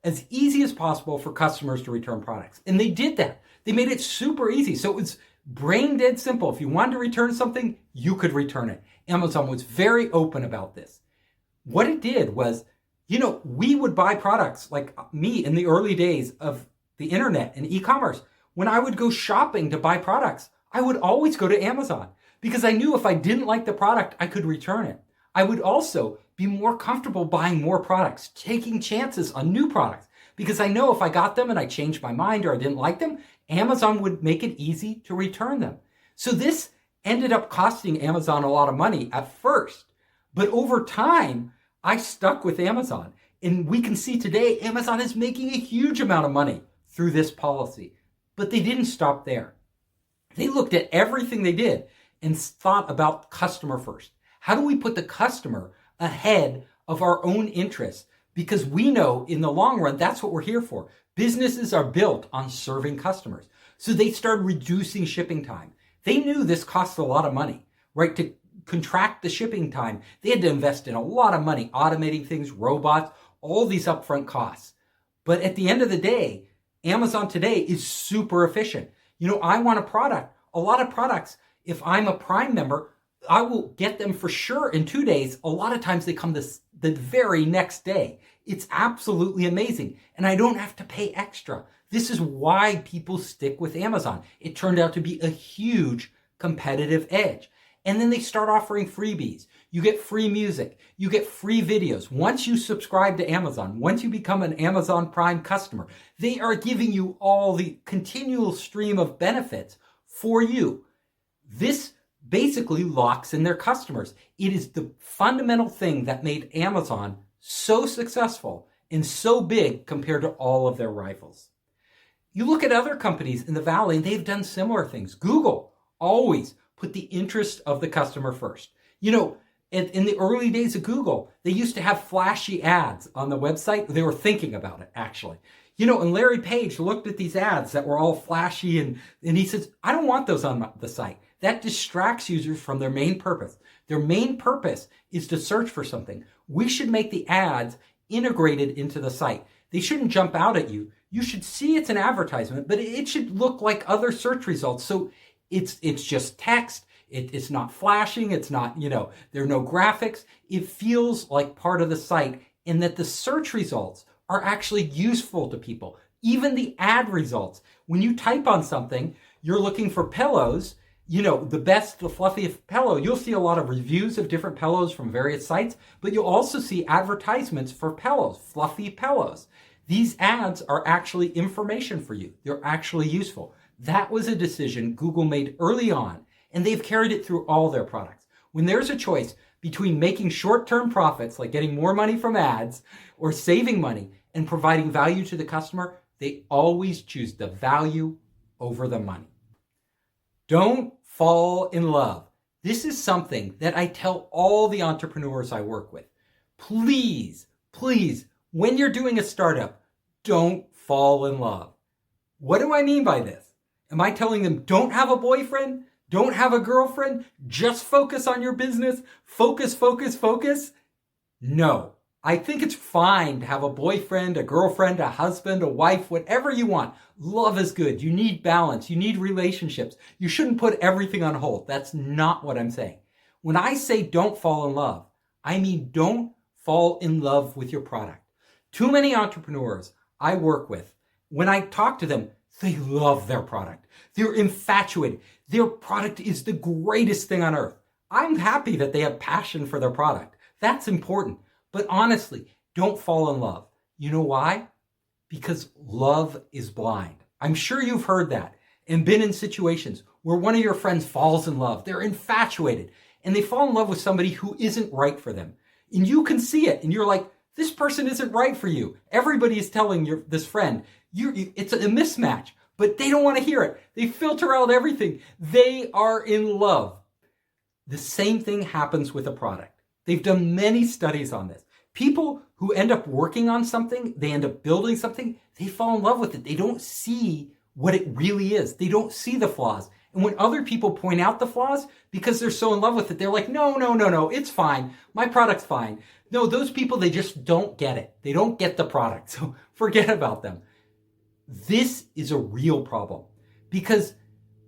Speaker 1: as easy as possible for customers to return products. And they did that. They made it super easy. So it was brain dead simple. If you wanted to return something, you could return it. Amazon was very open about this. What it did was, we would buy products, like me in the early days of the internet and e-commerce. When I would go shopping to buy products, I would always go to Amazon because I knew if I didn't like the product, I could return it. I would also be more comfortable buying more products, taking chances on new products, because I know if I got them and I changed my mind or I didn't like them, Amazon would make it easy to return them. So this ended up costing Amazon a lot of money at first, but over time, I stuck with Amazon. And we can see today, Amazon is making a huge amount of money through this policy. But they didn't stop there. They looked at everything they did and thought about customer first. How do we put the customer ahead of our own interests? Because we know in the long run, that's what we're here for. Businesses are built on serving customers. So they started reducing shipping time. They knew this cost a lot of money, right? To contract the shipping time, they had to invest in a lot of money, automating things, robots, all these upfront costs. But at the end of the day, Amazon today is super efficient. I want a product. A lot of products, if I'm a Prime member, I will get them for sure in 2 days. A lot of times they come the very next day. It's absolutely amazing. And I don't have to pay extra. This is why people stick with Amazon. It turned out to be a huge competitive edge. And then they start offering freebies. You get free music. You get free videos. Once you subscribe to Amazon, once you become an Amazon Prime customer, they are giving you all the continual stream of benefits for you. This basically locks in their customers. It is the fundamental thing that made Amazon so successful and so big compared to all of their rivals. You look at other companies in the Valley and they've done similar things. Google always put the interest of the customer first. You know, in the early days of Google, they used to have flashy ads on the website. They were thinking about it, actually. You know, and Larry Page looked at these ads that were all flashy and he says, I don't want those on the site. That distracts users from their main purpose. Their main purpose is to search for something. We should make the ads integrated into the site. They shouldn't jump out at you. You should see it's an advertisement, but it should look like other search results. So it's just text. It's not flashing. It's not, there are no graphics. It feels like part of the site, and that the search results are actually useful to people. Even the ad results. When you type on something, you're looking for pillows, the fluffiest pillow. You'll see a lot of reviews of different pillows from various sites, but you'll also see advertisements for pillows, fluffy pillows. These ads are actually information for you. They're actually useful. That was a decision Google made early on, and they've carried it through all their products. When there's a choice between making short-term profits, like getting more money from ads, or saving money and providing value to the customer, they always choose the value over the money. Don't fall in love. This is something that I tell all the entrepreneurs I work with. Please, when you're doing a startup, don't fall in love. What do I mean by this? Am I telling them don't have a boyfriend? Don't have a girlfriend? Just focus on your business? Focus? No. I think it's fine to have a boyfriend, a girlfriend, a husband, a wife, whatever you want. Love is good. You need balance. You need relationships. You shouldn't put everything on hold. That's not what I'm saying. When I say don't fall in love, I mean don't fall in love with your product. Too many entrepreneurs I work with, when I talk to them, they love their product. They're infatuated. Their product is the greatest thing on earth. I'm happy that they have passion for their product. That's important. But honestly, don't fall in love. You know why? Because love is blind. I'm sure you've heard that and been in situations where one of your friends falls in love. They're infatuated and they fall in love with somebody who isn't right for them. And you can see it and you're like, this person isn't right for you. Everybody is telling this friend, it's a mismatch, but they don't want to hear it. They filter out everything. They are in love. The same thing happens with a product. They've done many studies on this. People who end up working on something, they end up building something, they fall in love with it. They don't see what it really is. They don't see the flaws. And when other people point out the flaws, because they're so in love with it, they're like, no, it's fine. My product's fine. No, those people, they just don't get it. They don't get the product. So forget about them. This is a real problem because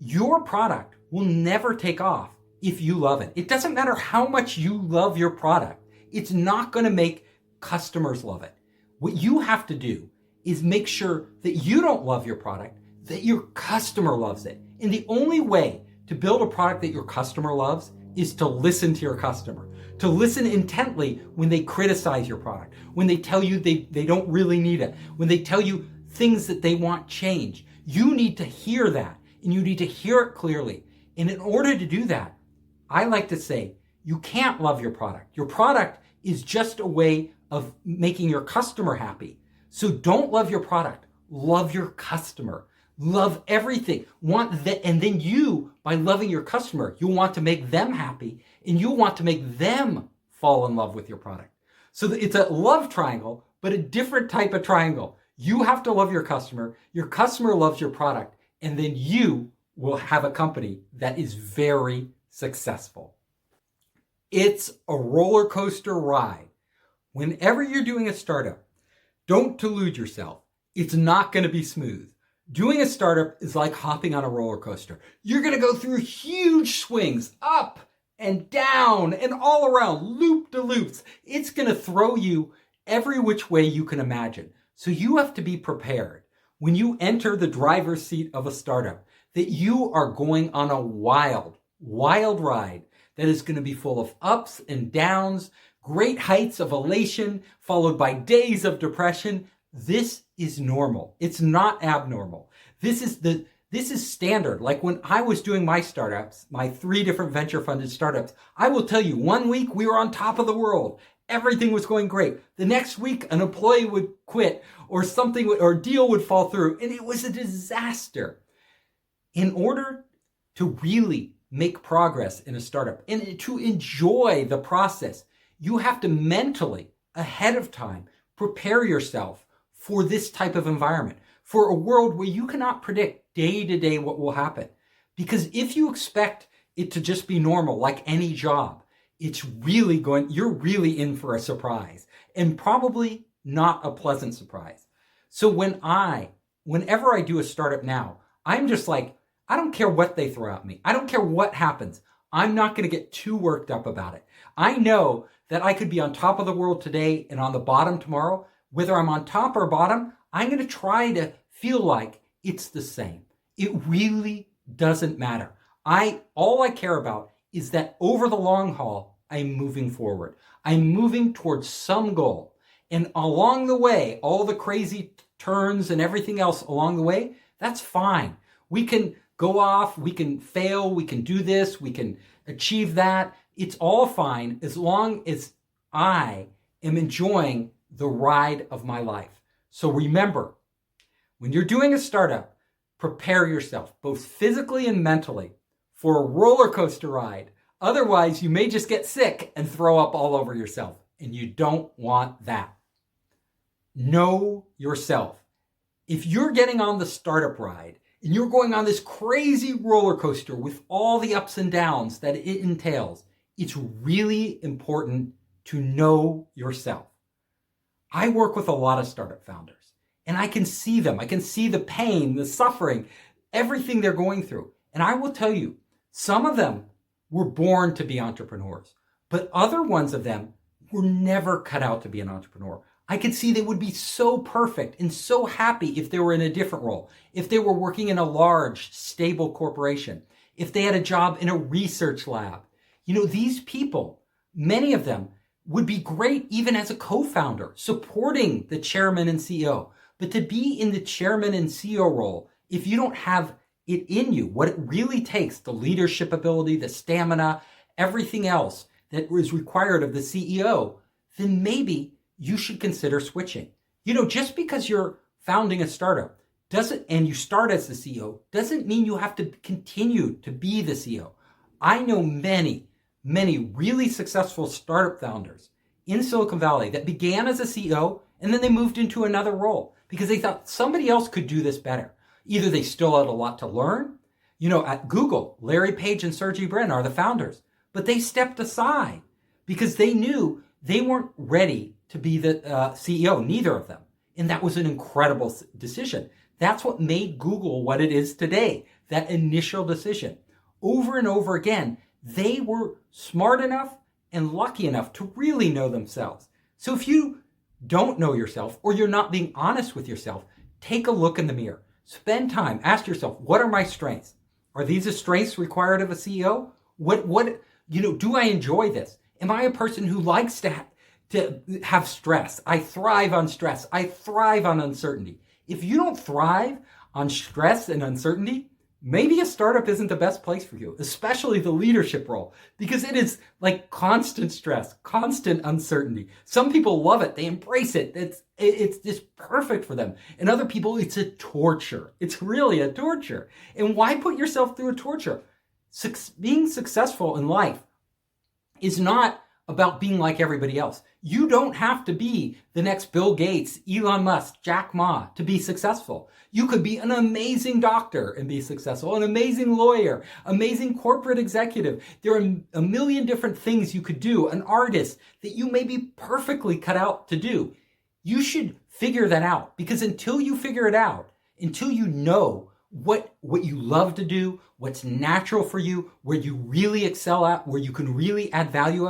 Speaker 1: your product will never take off if you love it. It doesn't matter how much you love your product. It's not going to make customers love it. What you have to do is make sure that you don't love your product, that your customer loves it. And the only way to build a product that your customer loves is to listen to your customer, to listen intently when they criticize your product, when they tell you they don't really need it, when they tell you things that they want change. You need to hear that, and you need to hear it clearly. And in order to do that, I like to say, you can't love your product. Your product is just a way of making your customer happy. So don't love your product. Love your customer. Love everything. And then you, by loving your customer, you'll want to make them happy and you'll want to make them fall in love with your product. So it's a love triangle, but a different type of triangle. You have to love your customer loves your product, and then you will have a company that is very successful. It's a roller coaster ride. Whenever you're doing a startup, don't delude yourself. It's not going to be smooth. Doing a startup is like hopping on a roller coaster. You're going to go through huge swings, up and down and all around, loop-de-loops. It's going to throw you every which way you can imagine. So you have to be prepared when you enter the driver's seat of a startup that you are going on a wild ride that is going to be full of ups and downs, great heights of elation, followed by days of depression. This is normal. It's not abnormal. This is the This is standard. Like when I was doing my startups, my 3 different venture funded startups, I will tell you, one week we were on top of the world. Everything was going great. The next week, an employee would quit or something, or a deal would fall through, and it was a disaster. In order to really make progress in a startup and to enjoy the process, you have to mentally, ahead of time, prepare yourself for this type of environment, for a world where you cannot predict day to day what will happen. Because if you expect it to just be normal, like any job, you're really in for a surprise, and probably not a pleasant surprise. So whenever I do a startup now, I'm just like, I don't care what they throw at me. I don't care what happens. I'm not going to get too worked up about it. I know that I could be on top of the world today and on the bottom tomorrow. Whether I'm on top or bottom, I'm going to try to feel like it's the same. It really doesn't matter. All I care about is that over the long haul, I'm moving forward. I'm moving towards some goal. And along the way, all the crazy turns and everything else along the way, that's fine. We can go off, we can fail, we can do this, we can achieve that. It's all fine as long as I am enjoying the ride of my life. So remember, when you're doing a startup, prepare yourself both physically and mentally for a roller coaster ride. Otherwise, you may just get sick and throw up all over yourself, and you don't want that. Know yourself. If you're getting on the startup ride and you're going on this crazy roller coaster with all the ups and downs that it entails, it's really important to know yourself. I work with a lot of startup founders, and I can see them. I can see the pain, the suffering, everything they're going through. And I will tell you, some of them were born to be entrepreneurs, but other ones of them were never cut out to be an entrepreneur. I could see they would be so perfect and so happy if they were in a different role, if they were working in a large, stable corporation, if they had a job in a research lab. These people, many of them, would be great even as a co-founder, supporting the chairman and CEO. But to be in the chairman and CEO role, if you don't have it in you, what it really takes, the leadership ability, the stamina, everything else that is required of the CEO, then maybe you should consider switching. Just because you're founding a startup and you start as the CEO doesn't mean you have to continue to be the CEO. I know many really successful startup founders in Silicon Valley that began as a CEO and then they moved into another role because they thought somebody else could do this better. Either they still had a lot to learn. At Google, Larry Page and Sergey Brin are the founders, but they stepped aside because they knew they weren't ready to be the CEO, neither of them. And that was an incredible decision. That's what made Google what it is today, that initial decision. Over and over again, they were smart enough and lucky enough to really know themselves. So if you don't know yourself or you're not being honest with yourself, take a look in the mirror. Spend time. Ask yourself, what are my strengths? Are these the strengths required of a CEO? Do I enjoy this? Am I a person who likes to have stress? I thrive on stress. I thrive on uncertainty. If you don't thrive on stress and uncertainty, maybe a startup isn't the best place for you, especially the leadership role, because it is like constant stress, constant uncertainty. Some people love it. They embrace it. It's just perfect for them. And other people, it's a torture. It's really a torture. And why put yourself through a torture? Being successful in life is not about being like everybody else. You don't have to be the next Bill Gates, Elon Musk, Jack Ma to be successful. You could be an amazing doctor and be successful, an amazing lawyer, amazing corporate executive. There are a million different things you could do, an artist that you may be perfectly cut out to do. You should figure that out, because until you figure it out, until you know what you love to do, what's natural for you, where you really excel at, where you can really add value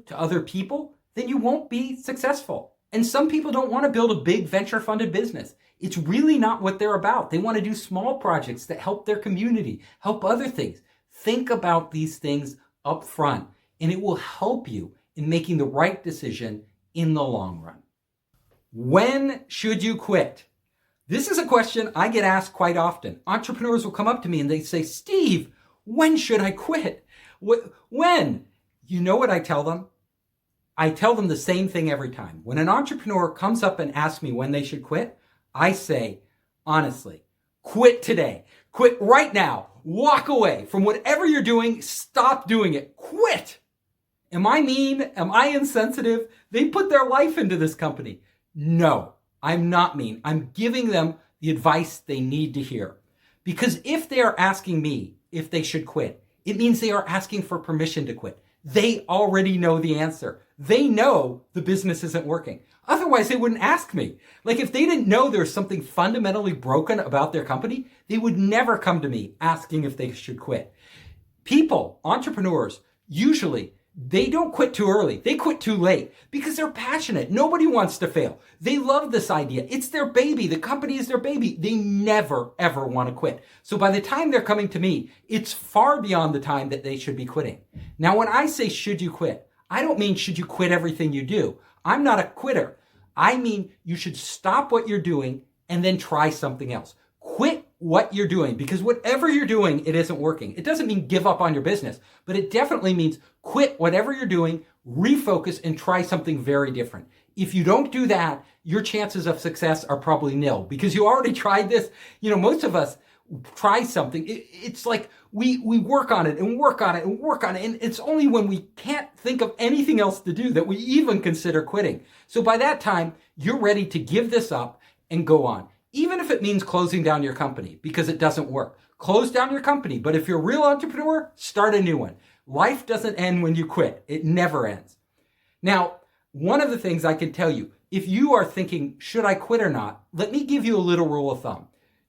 Speaker 1: to other people, then you won't be successful. And some people don't want to build a big venture-funded business. It's really not what they're about. They want to do small projects that help their community, help other things. Think about these things up front, and it will help you in making the right decision in the long run. When should you quit? This is a question I get asked quite often. Entrepreneurs will come up to me and they say, Steve, when should I quit? When? You know what I tell them? I tell them the same thing every time. When an entrepreneur comes up and asks me when they should quit, I say, honestly, quit today. Quit right now. Walk away from whatever you're doing. Stop doing it. Quit. Am I mean? Am I insensitive? They put their life into this company. No, I'm not mean. I'm giving them the advice they need to hear. Because if they are asking me if they should quit, it means they are asking for permission to quit. They already know the answer. They know the business isn't working. Otherwise, they wouldn't ask me. Like if they didn't know there's something fundamentally broken about their company, they would never come to me asking if they should quit. People, entrepreneurs, usually they don't quit too early. They quit too late because they're passionate. Nobody wants to fail. They love this idea. It's their baby. The company is their baby. They never, ever want to quit. So by the time they're coming to me, it's far beyond the time that they should be quitting. Now, when I say, should you quit? I don't mean, should you quit everything you do? I'm not a quitter. I mean, you should stop what you're doing and then try something else. Quit what you're doing because whatever you're doing, it isn't working. It doesn't mean give up on your business, but it definitely means quit whatever you're doing, refocus, and try something very different. If you don't do that, your chances of success are probably nil because you already tried this. You know, most of us try something. It's like we work on it and work on it and work on it. And it's only when we can't think of anything else to do that we even consider quitting. So by that time, you're ready to give this up and go on. Even if it means closing down your company because it doesn't work. Close down your company. But if you're a real entrepreneur, start a new one. Life doesn't end when you quit. It never ends. Now, one of the things I can tell you, if you are thinking, should I quit or not? Let me give you a little rule of thumb.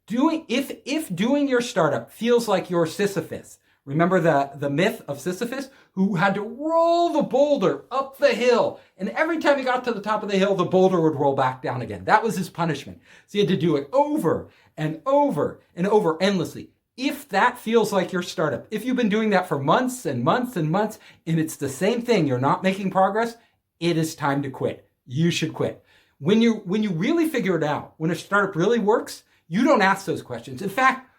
Speaker 1: If doing your startup feels like you're Sisyphus, remember the myth of Sisyphus, who had to roll the boulder up the hill. And every time he got to the top of the hill, the boulder would roll back down again. That was his punishment. So he had to do it over and over and over endlessly. If that feels like your startup, if you've been doing that for months and months and months, and it's the same thing, you're not making progress, it is time to quit. You should quit. When you really figure it out, when a startup really works, you don't ask those questions. In fact,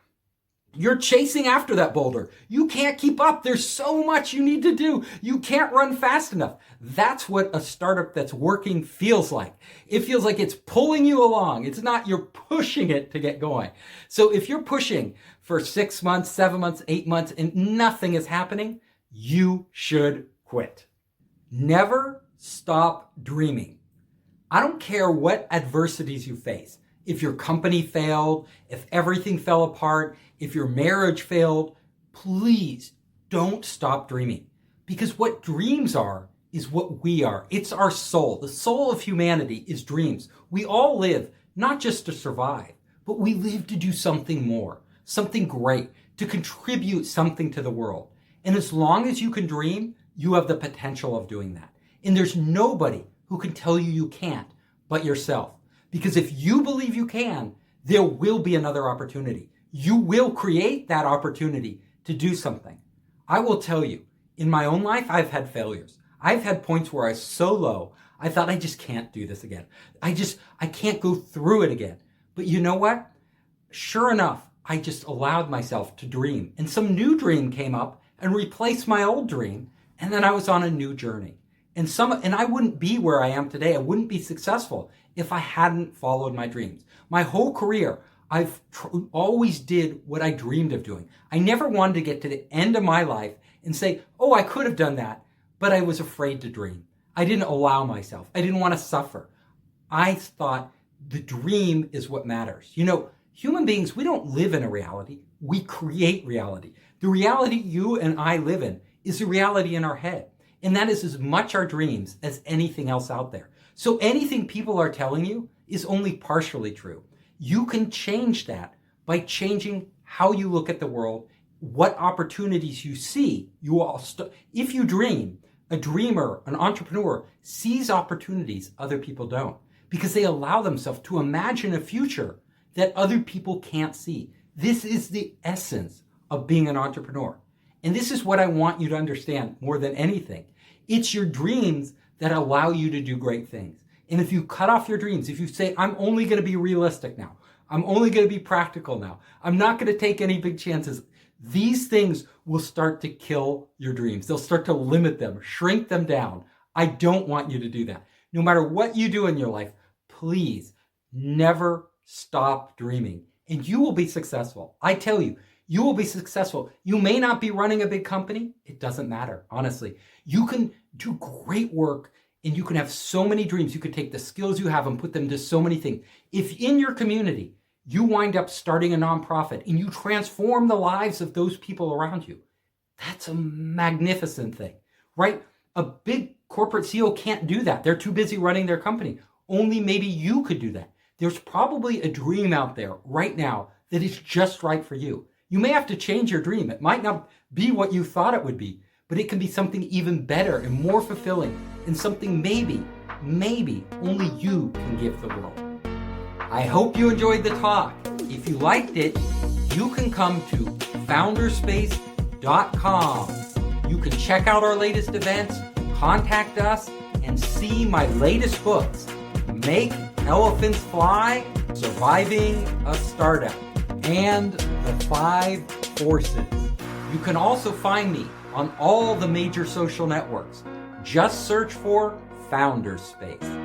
Speaker 1: you're chasing after that boulder. You can't keep up. There's so much you need to do. You can't run fast enough. That's what a startup that's working feels like. It feels like it's pulling you along. It's not you're pushing it to get going. So if you're pushing for 6 months, 7 months, 8 months, and nothing is happening, you should quit. Never stop dreaming. I don't care what adversities you face. If your company failed, if everything fell apart, if your marriage failed, please don't stop dreaming. Because what dreams are is what we are. It's our soul. The soul of humanity is dreams. We all live not just to survive, but we live to do something more, something great, to contribute something to the world. And as long as you can dream, you have the potential of doing that. And there's nobody who can tell you you can't but yourself. Because if you believe you can, there will be another opportunity. You will create that opportunity to do something. I will tell you, in my own life, I've had failures. I've had points where I was so low, I thought I just can't do this again. I can't go through it again. But you know what? Sure enough, I just allowed myself to dream. And some new dream came up and replaced my old dream. And then I was on a new journey. And I wouldn't be where I am today. I wouldn't be successful if I hadn't followed my dreams. My whole career, I've always did what I dreamed of doing. I never wanted to get to the end of my life and say, oh, I could have done that, but I was afraid to dream. I didn't allow myself. I didn't want to suffer. I thought the dream is what matters. You know, human beings, we don't live in a reality. We create reality. The reality you and I live in is a reality in our head. And that is as much our dreams as anything else out there. So anything people are telling you is only partially true. You can change that by changing how you look at the world, what opportunities you see. If you dream, a dreamer, an entrepreneur sees opportunities other people don't because they allow themselves to imagine a future that other people can't see. This is the essence of being an entrepreneur. And this is what I want you to understand more than anything. It's your dreams that allow you to do great things. And if you cut off your dreams, if you say, I'm only going to be realistic now, I'm only going to be practical now. I'm not going to take any big chances. These things will start to kill your dreams. They'll start to limit them, shrink them down. I don't want you to do that. No matter what you do in your life, please never stop dreaming, and you will be successful. I tell you, you will be successful. You may not be running a big company. It doesn't matter, honestly. You can do great work and you can have so many dreams. You could take the skills you have and put them to so many things. If in your community, you wind up starting a nonprofit and you transform the lives of those people around you, that's a magnificent thing, right? A big corporate CEO can't do that. They're too busy running their company. Only maybe you could do that. There's probably a dream out there right now that is just right for you. You may have to change your dream. It might not be what you thought it would be, but it can be something even better and more fulfilling and something maybe only you can give the world. I hope you enjoyed the talk. If you liked it, you can come to founderspace.com. You can check out our latest events, contact us, and see my latest books, Make Elephants Fly, Surviving a Startup, and The 5 Forces. You can also find me on all the major social networks. Just search for Founderspace.